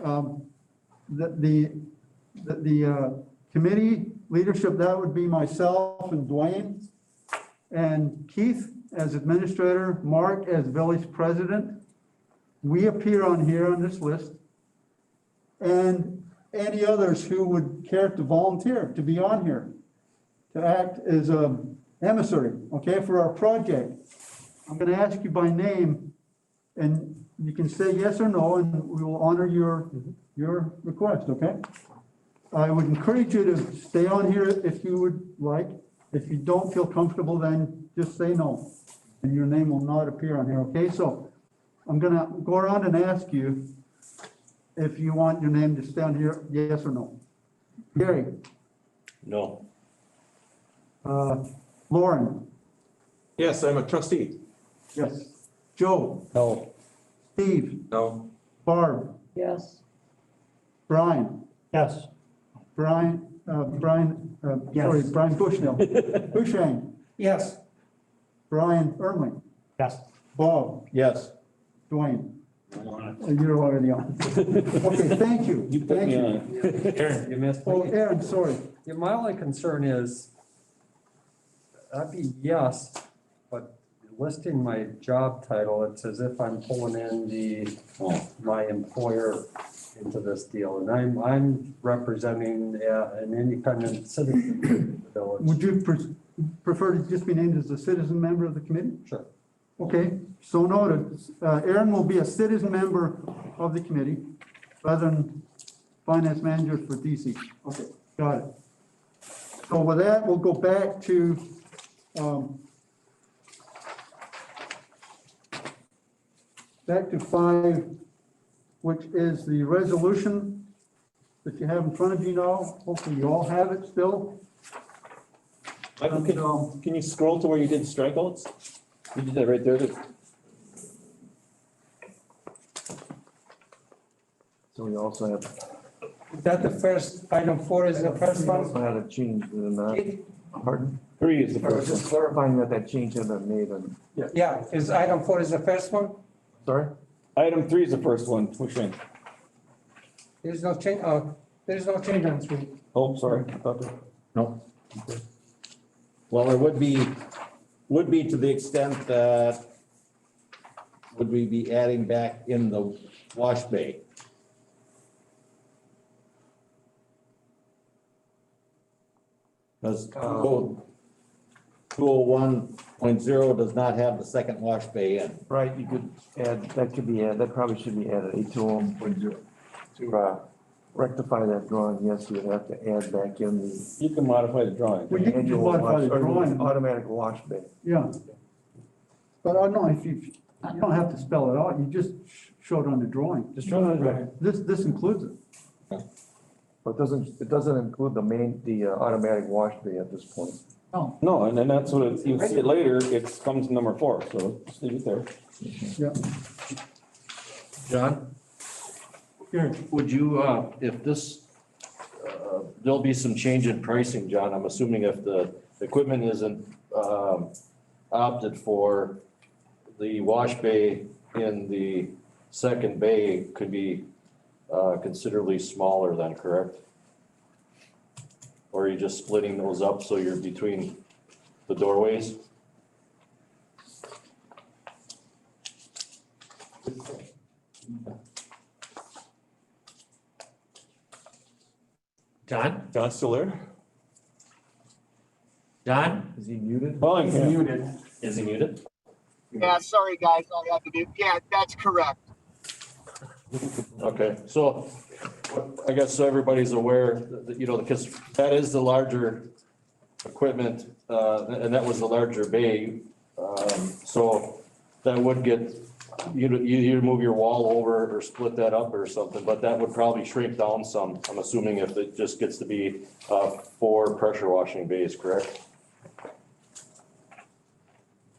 C: that the committee leadership, that would be myself and Dwayne, and Keith as administrator, Mark as village president. We appear on here on this list. And any others who would care to volunteer, to be on here, to act as a emissary, okay, for our project. I'm gonna ask you by name, and you can say yes or no, and we will honor your request, okay? I would encourage you to stay on here if you would like. If you don't feel comfortable, then just say no, and your name will not appear on here, okay? So I'm gonna go around and ask you if you want your name to stay on here, yes or no. Gary?
N: No.
C: Lauren?
E: Yes, I'm a trustee.
C: Yes. Joe?
P: No.
C: Steve?
E: No.
C: Barb?
M: Yes.
C: Brian?
H: Yes.
C: Brian Bushnell. Hushang?
G: Yes.
C: Brian Ermling?
H: Yes.
C: Bob?
B: Yes.
C: Dwayne? You're already on. Okay, thank you.
J: You put
C: Thank
J: me
C: you.
J: on.
K: Aaron, you missed
C: Oh,
K: me.
C: Aaron, sorry.
K: Yeah, my only concern is, I'd be yes, but listing my job title, it's as if I'm pulling in my employer into this deal. And I'm representing an independent citizen of the village.
C: Would you prefer to just be named as a citizen member of the committee?
K: Sure.
C: Okay, so noted. Aaron will be a citizen member of the committee rather than finance manager for DC. Okay, got it. So with that, we'll go back to five, which is the resolution that you have in front of you now. Hopefully you all have it still.
E: Michael, can you scroll to where you did strikeouts?
J: You did that right there.
Q: So we also have,
G: Is that the first, item 4 is the first
Q: we
G: one?
Q: also had a change in that. Pardon?
J: 3 is the
Q: I was
J: first one.
Q: just clarifying that that change had been made and,
G: Yeah, is item 4 is the first one?
Q: sorry?
J: Item 3 is the first one, which one?
G: There's no change, there's no change on 3.
J: Oh, sorry. I thought there-
B: No. Well, there would be to the extent that would we be adding back in the wash bay? Because 201.0 does not have the second wash bay in.
Q: Right, you could add, that could be added, that probably should be added, 821.0. To rectify that drawing, yes, you would have to add back in the
J: You can modify the drawing.
C: Well, you can
Q: annual
C: modify the
Q: wash, or
C: drawing.
Q: the automatic wash bay.
C: Yeah. But I don't know if you don't have to spell it out, you just show it on the drawing.
J: Just show it on the drawing.
C: This includes it.
Q: But it doesn't include the automatic wash bay at this point.
J: No, and then that's what it, you see it later, it comes number 4, so just leave it there.
C: Yeah.
N: John,
C: Here,
N: would you, if this, there'll be some change in pricing, John, I'm assuming if the equipment isn't, opted for, the wash bay in the second bay could be, considerably smaller than, correct? Or are you just splitting those up so you're between the doorways?
O: John?
E: John still there?
O: John?
Q: Is he muted?
J: Oh, I'm here.
G: Muted.
O: Is he muted?
F: Yeah, sorry, guys, I had to do, yeah, that's correct.
N: Okay, so I guess so everybody's aware that, you know, because that is the larger equipment, and that was the larger bay. So that would get, you move your wall over or split that up or something, but that would probably shrink down some, I'm assuming if it just gets to be 4 pressure washing bays, correct?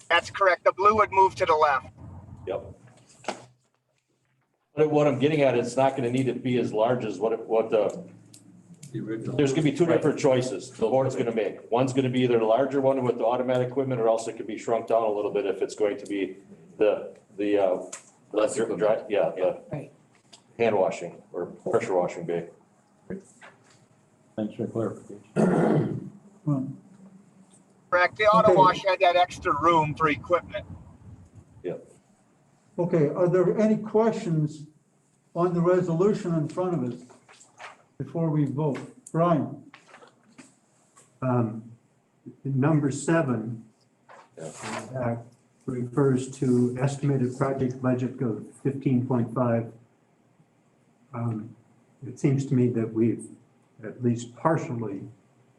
F: That's correct. The blue would move to the left.
N: Yep. But what I'm getting at, it's not gonna need to be as large as what there's gonna be 2 different choices the board's gonna make. One's gonna be either the larger one with the automatic equipment, or else it could be shrunk down a little bit if it's going to be the
M: Right.
N: hand washing or pressure washing bay.
J: Thanks for the clarification.
F: Correct. The auto
C: Okay.
F: wash had that extra room for equipment.
C: okay, are there any questions on the resolution in front of us? before we vote. Brian?
L: Number 7 refers to estimated project budget of 15.5. It seems to me that we've at least partially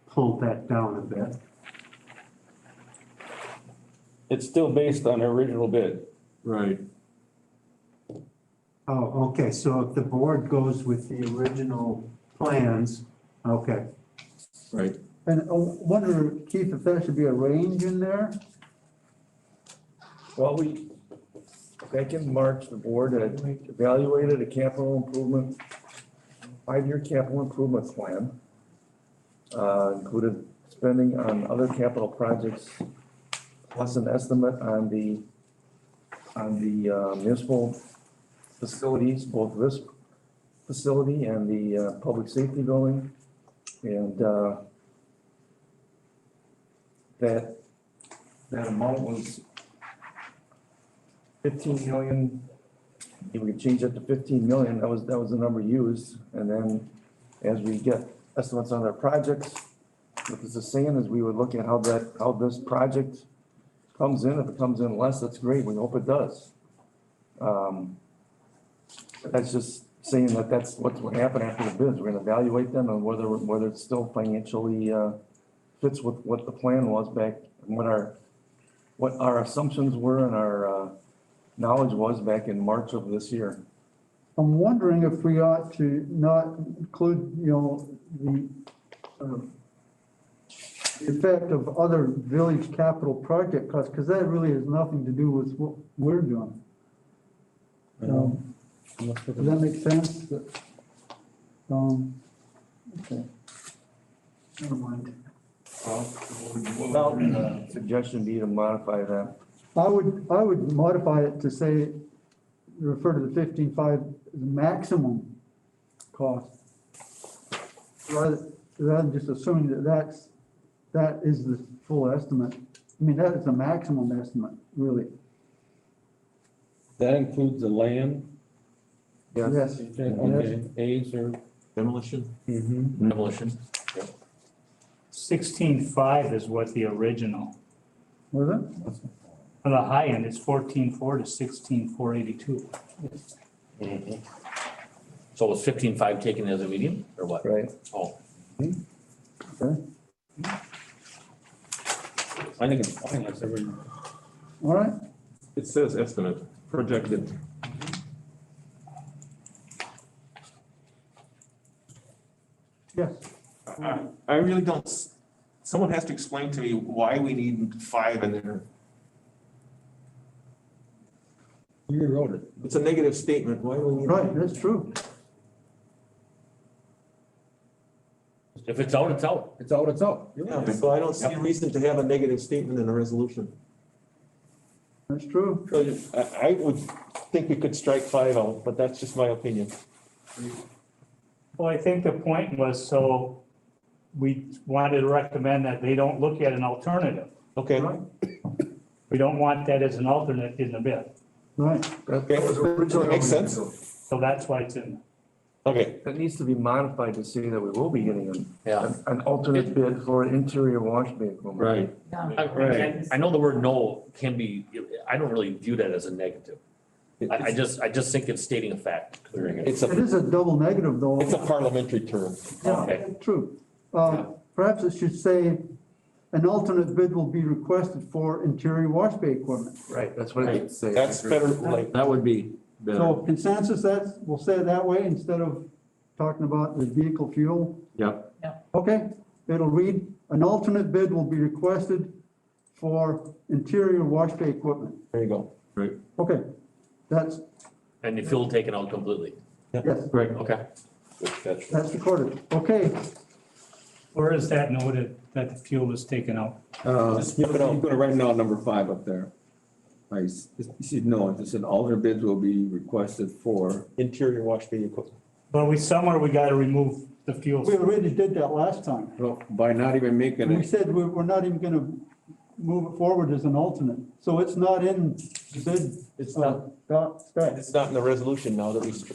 L: pulled that down a bit.
J: It's still based on the original bid.
B: Right.
L: Oh, okay, so if the board goes with the original plans, okay.
B: Right.
C: And I wonder, Keith, if there should be a range in there?
Q: Well, back in March, the board had evaluated a capital improvement, 5-year capital improvement plan. Included spending on other capital projects, plus an estimate on the municipal facilities, both this facility and the public safety building. And that amount was 15 million. If we could change that to 15 million, that was the number used. And then as we get estimates on our projects, what this is saying is we would look at how this project comes in. If it comes in less, that's great. We hope it does. That's just saying that that's what's going to happen after the bids. We're going to evaluate them and whether it still financially fits with what the plan was back and what our assumptions were and our knowledge was back in March of this year.
C: I'm wondering if we ought to not include, the effect of other village capital project costs, because that really has nothing to do with what we're doing. Does that make sense? Okay. Never mind.
Q: Well, suggestion be to modify that.
C: I would modify it to say, refer to the 15.5 as maximum cost. Rather than just assuming that is the full estimate. I mean, that is a maximum estimate, really.
J: That includes the land?
C: Yes.
J: Okay, aids or?
B: Demolition?
O: Demolition.
H: 16.5 is what the original.
C: Was it?
H: On the high end, it's 14.4 to 16.482.
O: So was 15.5 taken as a median or what?
Q: Right.
O: Oh.
C: Okay.
J: I think it's fine, that's every.
C: All right.
E: It says estimate, projected.
C: Yes.
E: I really don't, someone has to explain to me why we need 5 in there.
B: You wrote it.
E: It's a negative statement, why do we need?
C: Right, that's true.
O: If it's out, it's out.
B: It's out, it's out.
E: Yeah, so I don't see a reason to have a negative statement in a resolution.
C: That's true.
E: I would think we could strike 5 out, but that's just my opinion.
H: Well, I think the point was, so we wanted to recommend that they don't look at an alternative.
E: Okay.
H: We don't want that as an alternate in the bid.
C: Right.
E: Okay, makes sense.
H: So that's why it's in.
E: Okay.
Q: That needs to be modified to say that we will be getting an alternate bid for interior wash bay equipment.
B: Right.
O: I know the word no can be, I don't really view that as a negative. I just think it's stating a fact, clearing it.
C: It is a double negative, though.
E: It's a parliamentary term.
C: Yeah,
O: Okay.
C: true. Perhaps it should say, an alternate bid will be requested for interior wash bay equipment.
Q: Right, that's what it should say.
E: That's better, like,
B: That would be better.
C: So consensus, we'll say it that way instead of talking about the vehicle fuel.
B: Yep.
C: Okay, it'll read, an alternate bid will be requested for interior wash bay equipment.
E: there you go.
B: Right.
C: Okay, that's,
O: And the fuel taken out completely.
C: yes,
B: Right.
O: Okay.
C: that's recorded. Okay,
H: Where is that noted that the fuel is taken out?
E: Just flip it out.
B: You're gonna write down number 5 up there. You should know, it said alternate bids will be requested for.
E: Interior wash bay equipment.
H: But somewhere we gotta remove the fuel.
C: we already did that last time.
B: Well, by not even making
C: We
B: it,
C: said we're not even gonna move it forward as an alternate. So it's not in the bid
E: It's not,
C: Scott,
E: it's not in the resolution now that we took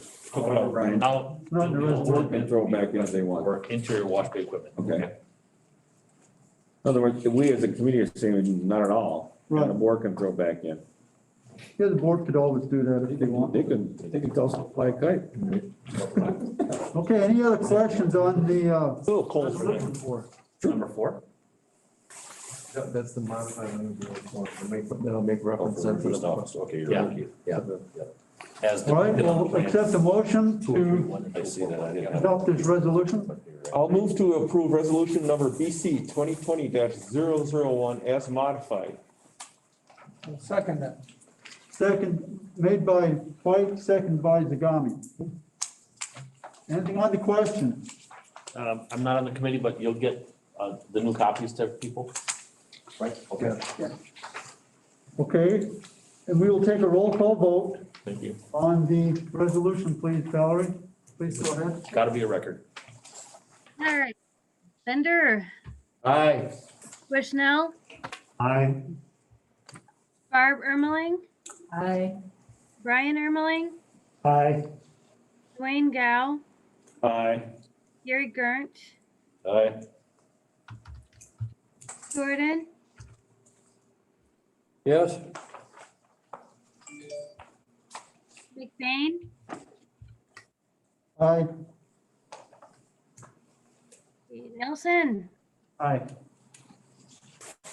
E: it out.
O: Right. Now,
C: not in the
D: Board
C: resolution.
D: can throw it back in if they want.
O: or interior wash bay equipment.
D: Okay. In other words, we as a committee are saying not at all, and the
C: Right.
D: board can throw back in.
C: Yeah, the board could always do that if they want.
D: They could tell us to fly a kite.
C: Okay, any other questions on the,
E: A little cold for that.
O: Number 4?
Q: That's the modified language, that'll make reference
N: For
Q: to
N: the office, okay, you're
O: Yeah.
N: right.
O: Yeah. As
C: all right,
O: depicted on the
C: we'll
O: plan.
C: accept the motion to
N: I see that, I didn't.
C: adopt this resolution.
E: I'll move to approve resolution number BC 2020-001 as modified.
G: I'll second that.
C: Second, made by White, second by Zagami. Anything on the question?
O: I'm not on the committee, but you'll get the new copies to people, right? Okay,
C: Okay, and we will take a roll call vote
O: thank you.
C: on the resolution, please, Valerie. Please go ahead.
O: Got to be a record.
A: All right. Bender,
B: Aye.
A: Bushnell,
L: Aye.
A: Barb Ermeling,
M: Aye.
A: Brian Ermeling,
H: Aye.
A: Dwayne Gow,
J: Aye.
A: Gary Gerndt,
J: Aye.
A: Jordan,
P: Yes?
A: McBain,
C: Aye.
A: Nelson,
H: Aye.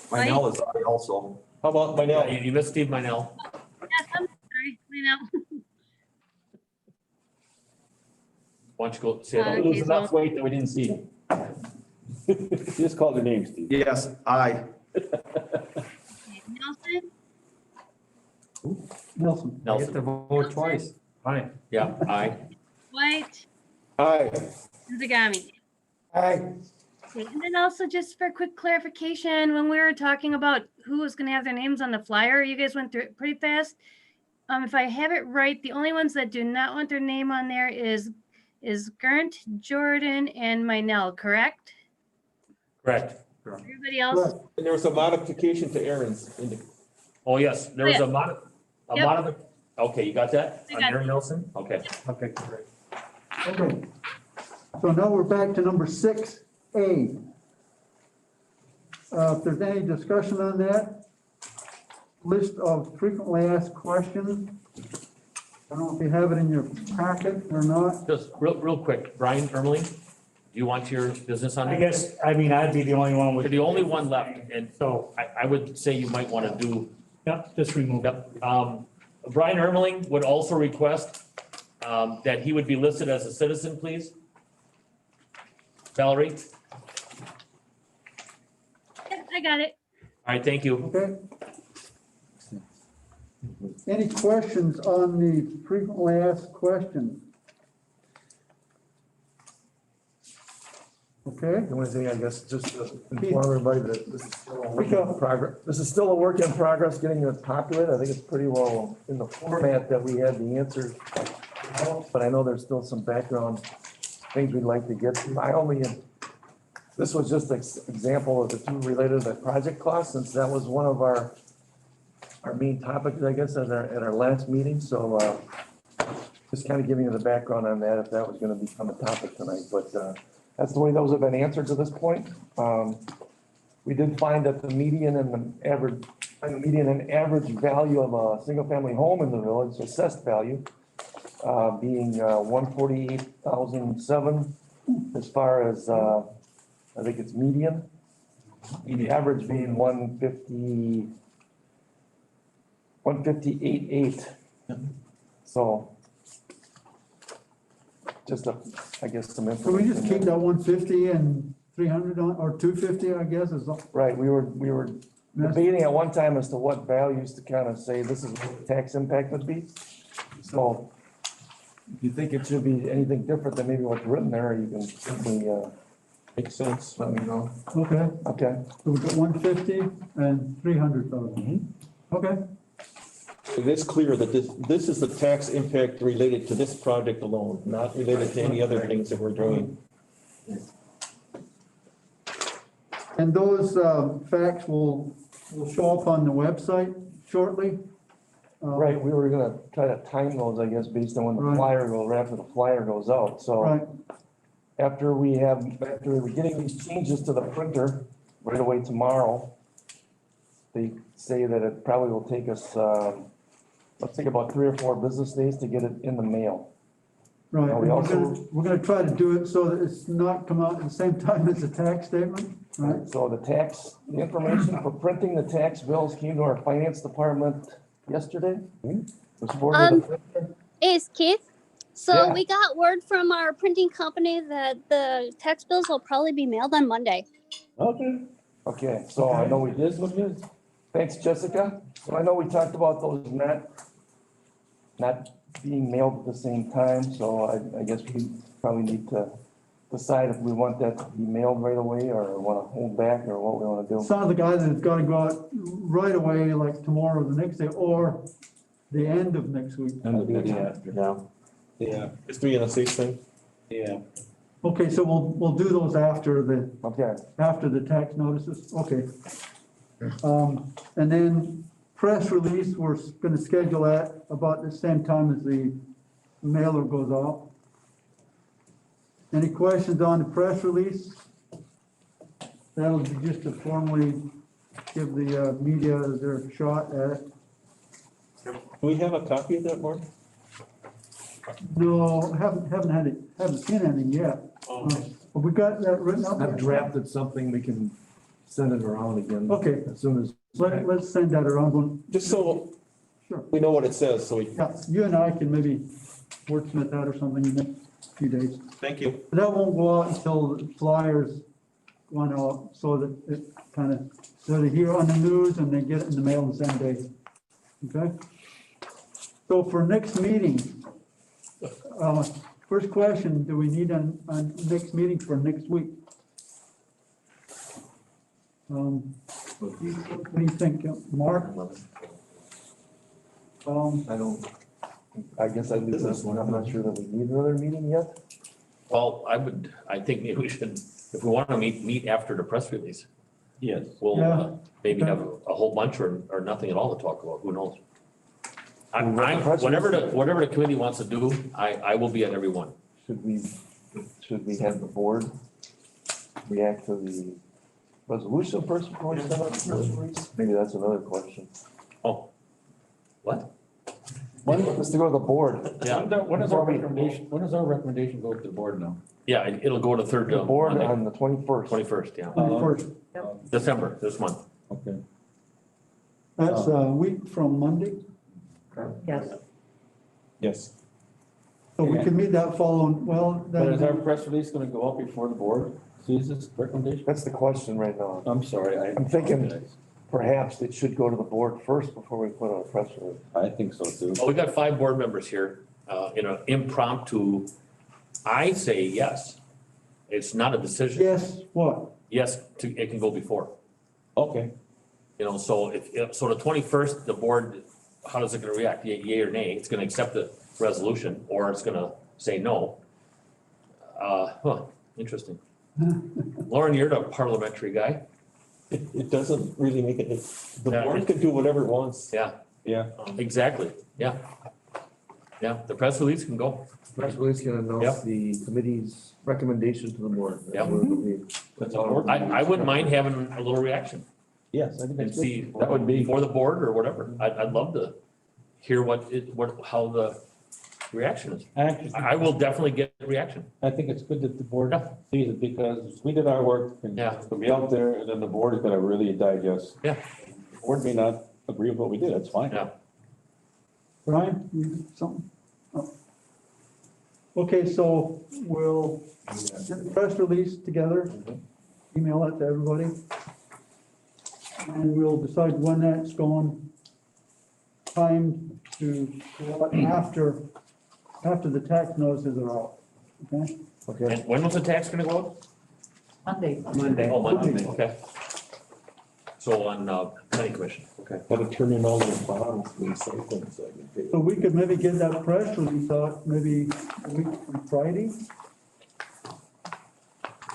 A: Minell
D: is aye also.
E: How about
O: Yeah,
E: Minell?
O: you missed Steve Minell.
A: yes, I'm sorry, Minell.
O: Why don't you go say it?
A: Okay,
J: Lose enough
A: so-
J: weight that we didn't see him.
D: Just call their name, Steve.
Q: Yes, aye.
A: Nelson,
C: Nelson.
K: You
O: Nelson.
K: get to vote twice.
O: Aye. Yeah, aye.
A: White,
E: Aye.
A: and Zagami.
G: Aye.
A: Okay, and then also just for quick clarification, when we were talking about who was gonna have their names on the flyer, you guys went through it pretty fast. If I have it right, the only ones that do not want their name on there is Gerndt, Jordan, and Minell, correct?
O: Correct.
A: Everybody else?
E: And there was a modification to Aaron's.
O: Oh, yes, there was
A: Yeah.
O: a
A: Yep.
O: okay, you got that?
A: I
O: On
A: got
O: Aaron Nelson? Okay.
K: Okay, great.
C: Okay. So now we're back to number 6A. If there's any discussion on that, list of frequently asked questions. I don't know if you have it in your packet or not.
O: Just real quick, Brian Ermeling, do you want your business on?
H: I
O: there?
H: guess, I mean, I'd be the only one
O: You're
H: with.
O: the only one left, and so I would say you might want to do,
H: Yep, just remove it.
O: yep. Brian Ermeling would also request that he would be listed as a citizen, please. Valerie?
A: Yeah, I got it.
O: All right, thank you.
C: Okay? Any questions on the frequently asked questions? Okay,
Q: The only thing, I guess, just to inform everybody that this is still a work in progress. This is still a work in progress, getting it populated. I think it's pretty well in the format that we had the answers. But I know there's still some background things we'd like to get to. This was just an example of the two related to the project costs, since that was one of our main topics, I guess, at our last meeting. So, just kind of giving you the background on that, if that was gonna become a topic tonight, but, that's the way those have been answered to this point. We did find that the median and average value of a single-family home in the village, assessed value, being 148,007 as far as, I think it's median. The average being 158,8. So just I guess some
C: so we
Q: information.
C: just keep that 150 and 300 on, or 250, I guess, is.
Q: Right, we were debating at one time as to what values to kind of say this is what the tax impact would be. So if you think it should be anything different than maybe what's written there, you can simply,
E: Makes sense.
Q: let me know.
C: Okay,
Q: Okay.
C: so we've got 150 and 300,000. Okay,
E: It is clear that this is the tax impact related to this project alone, not related to any other things that we're doing.
C: and those facts will show up on the website shortly.
Q: Right, we were gonna try to time those, I guess, based on when the
C: Right.
Q: flyer goes, or after the flyer goes out, so.
C: Right,
Q: After we're getting these changes to the printer right away tomorrow, they say that it probably will take us, let's think about 3 or 4 business days to get it in the mail.
C: right.
Q: Now,
C: And
Q: we
C: we're gonna try to do it so that it's not come out at the same time as the tax statement, right?
Q: So the information for printing the tax bills came to our finance department yesterday. It was forwarded to the printer.
R: It's Keith. So
Q: Yeah.
R: we got word from our printing company that the tax bills will probably be mailed on Monday.
Q: Okay, so I know we did what it is. Thanks, Jessica. So I know we talked about those not being mailed at the same time, so I guess we probably need to decide if we want that to be mailed right away or want to hold back or what we want to do.
C: Some of the guys that's gotta go out right away, like tomorrow or the next day, or the end of next week.
E: Yeah, it's 3 and a 6 thing.
O: Yeah.
C: Okay, so we'll do those after
Q: Okay.
C: the tax notices, okay. And then press release, we're gonna schedule that about the same time as the mailer goes out. Any questions on the press release? That'll be just to formally give the media their shot at it.
E: Do we have a copy of that, Mark?
C: No, haven't seen anything yet. Have we got that written up?
Q: I've drafted something, we can send it around again.
C: Okay.
Q: As soon as.
C: Let's send that around.
E: Just so
C: Sure.
E: we know what it says, so we,
C: Yeah, you and I can maybe wordsmith that or something in the next few days.
E: thank you.
C: But that won't go out until the flyers went out, so that it kind of, so they hear on the news and they get it in the mail the same day. Okay? So for next meeting, first question, do we need on next meeting for next week? What do you think, Mark?
Q: I guess I leave this one, I'm not sure that we need another meeting yet.
O: Well, I think maybe we should, if we want to meet after the press release.
E: Yes.
O: We'll
C: Yeah.
O: maybe have a whole bunch or nothing at all to talk about, who knows? I,
Q: Press
O: whatever
Q: release.
O: whatever the committee wants to do, I will be at every one.
Q: Should we have the board react to the resolution first before we send out the press release? Maybe that's another question.
O: Oh, what?
Q: When is to go to the board?
O: Yeah,
E: When does our recommendation go to the board now?
O: yeah, it'll go to third,
Q: The board
O: Monday,
Q: on the 21st.
O: 21st, yeah.
C: First,
O: December, this month.
E: Okay.
C: that's a week from Monday,
M: Yes.
E: Yes.
C: so we can meet that following, well,
E: But is our
C: then,
E: press release gonna go out before the board sees this recommendation?
Q: That's the question right now.
E: I'm sorry,
Q: I'm thinking perhaps it should go to the board first before we put out a press release.
E: I think so too.
O: Well, we got 5 board members here, in an impromptu, I say yes. It's not a decision.
C: yes, what?
O: Yes, it can go before.
E: Okay.
O: You know, so so the 21st, the board, how is it gonna react? Yay or nay? It's gonna accept the resolution or it's gonna say no. Interesting. Lauren, you're the parliamentary guy.
E: It doesn't really make it, the
O: Yeah.
E: board can do whatever it wants.
O: Yeah.
E: Yeah.
O: Exactly, yeah. Yeah, the press release can go.
Q: Press release can announce
O: Yep.
Q: the committee's recommendation to the board. That's
O: Yep.
Q: what it'll be.
E: That's all.
O: I wouldn't mind having a little reaction
E: Yes, I think
O: and
E: that's good.
O: see,
E: That would be,
O: before the board or whatever. I'd love to hear how the reaction is. I will definitely get a reaction.
E: I think it's good that the board
O: Yeah.
E: sees it because we did our work and
O: Yeah.
E: it'll be out there and then the board is gonna really digest.
O: Yeah.
E: The board may not agree with what we did, that's fine.
O: Yeah.
C: Brian, you, something? Oh. Okay, so we'll get the press release together, email it to everybody. And we'll decide when that's going, timed to go out after the tax notices are out, okay?
Q: Okay.
O: And when was the tax gonna go out?
M: Monday.
C: Monday.
O: Oh, Monday, okay. So on, planning commission, okay.
E: Gotta turn in all the bonds and say things so I can pay.
C: So we could maybe get that press release out maybe a week from Friday?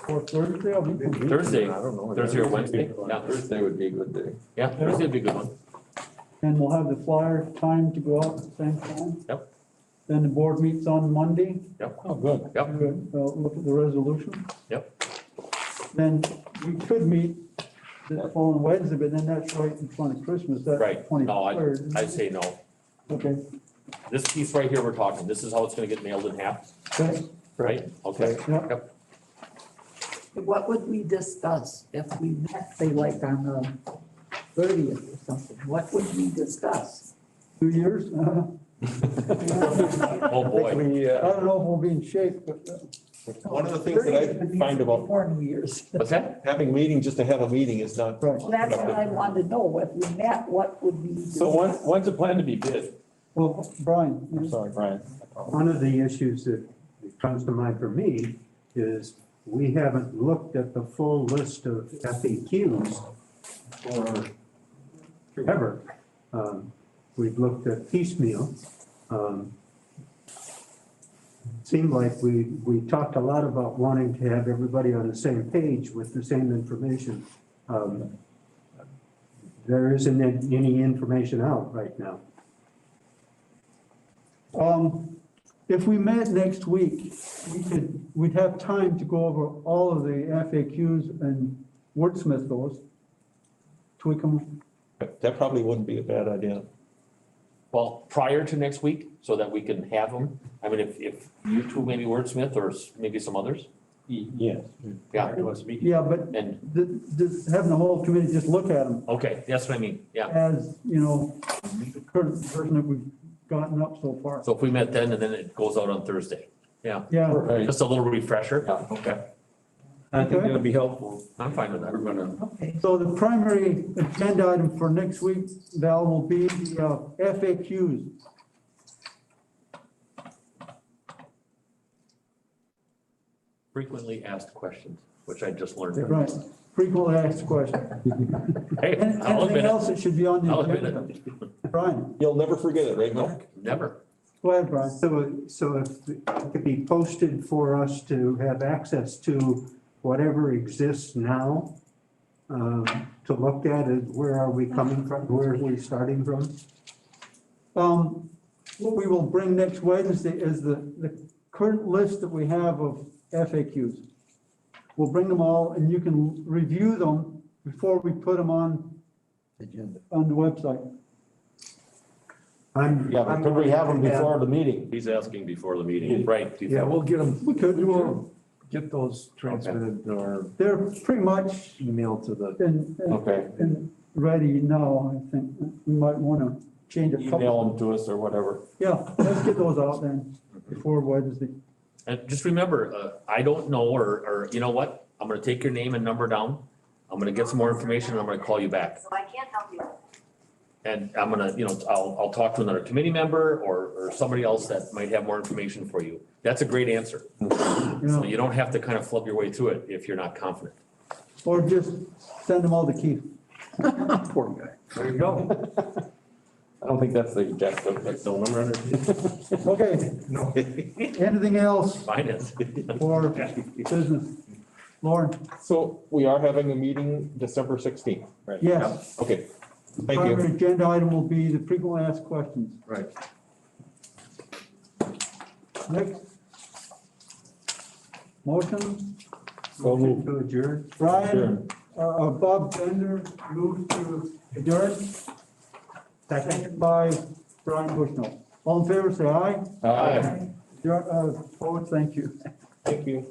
C: Or Thursday, a week from
O: Thursday,
Q: I don't know.
O: Thursday or Wednesday? Yeah,
E: Thursday would be a good day.
O: yeah, Thursday would be a good one.
C: And we'll have the flyer timed to go out at the same time.
O: Yep.
C: Then the board meets on Monday.
O: Yep.
B: Oh, good.
O: Yep.
C: to, look at the resolution.
O: Yep.
C: Then we could meet the following Wednesday, but then that's right in front of Christmas, that's
O: Right, no,
C: twenty-third.
O: I'd say no.
C: Okay,
O: This piece right here we're talking, this is how it's gonna get nailed in half,
C: okay,
O: right? Okay.
C: yeah.
O: Yep.
M: What would we discuss if we met, say, like on the 30th or something? What would we discuss?
C: 2 years?
O: Oh, boy.
C: I don't know if we'll be in shape, but.
E: One of the things that I find about
M: Before New Year's.
O: What's that?
E: having meeting just to have a meeting is not.
C: Right.
M: Well, that's what I wanted to know. If we met, what would we discuss?
J: So when's the plan to be bid?
C: Well, Brian.
B: I'm sorry, Brian.
L: One of the issues that comes to mind for me is we haven't looked at the full list of FAQs for forever. We've looked at piecemeal. Seemed like we talked a lot about wanting to have everybody on the same page with the same information. There isn't any information out right now.
C: If we met next week, we'd have time to go over all of the FAQs and wordsmith those, tweak them.
E: That probably wouldn't be a bad idea.
O: Well, prior to next week, so that we can have them, I mean, if you two maybe wordsmith or maybe some others,
N: Yes.
O: yeah,
C: Yeah, but
O: and,
C: having the whole committee just look at them
O: okay, that's what I mean, yeah.
C: as, you know, the current version that we've gotten up so far.
O: So if we met then and then it goes out on Thursday, yeah,
C: Yeah,
O: just a little refresher, okay,
D: I think that'd be helpful.
O: I'm fine with that.
D: We're gonna,
M: Okay.
C: so the primary agenda item for next week, Val, will be the FAQs.
O: Frequently asked questions, which I just learned.
C: Right, frequently asked questions.
O: Hey, I'll
C: Anything
O: admit
C: else
O: it,
C: that should be on the
O: I'll admit
C: agenda?
O: it,
C: Brian,
E: You'll never forget it, right, Mark?
O: never.
C: go ahead, Brian.
L: So if it could be posted for us to have access to whatever exists now, to look at it, where are we coming from, where are we starting from?
C: What we will bring next Wednesday is the current list that we have of FAQs. We'll bring them all and you can review them before we put them on the website.
B: Yeah, but could we have them before the meeting?
N: He's asking before the meeting.
O: Right.
Q: Yeah, we'll get them,
C: We could,
Q: we'll get those transmitted or
C: they're pretty much
Q: emailed to the.
B: Okay.
C: and ready now, I think. We might want to change a couple.
B: Email them to us or whatever.
C: Yeah, let's get those out then before Wednesday.
O: And just remember, I don't know, or you know what, I'm gonna take your name and number down, I'm gonna get some more information, and I'm gonna call you back.
R: So I can't help you.
O: And I'm gonna, you know, I'll talk to another committee member or somebody else that might have more information for you. That's a great answer. So you don't have to kind of flub your way through it if you're not confident.
C: Or just send them all to Keith.
Q: Poor guy.
D: there you go.
B: I don't think that's the objective.
N: That's the number under.
C: Okay,
D: No.
C: anything else
O: Finance.
C: for business? Lauren?
E: So we are having a meeting December 16th, right?
C: Yes.
E: Okay, thank you.
C: Primary agenda item will be the frequently asked questions.
D: Right.
C: Next. Motion,
L: Motion to adjourn.
C: Brian, Bob Bender moved to adjourn. Seconded by Brian Bushnell. All in favor, say aye.
B: Aye.
C: Opposed, thank you.
E: Thank you.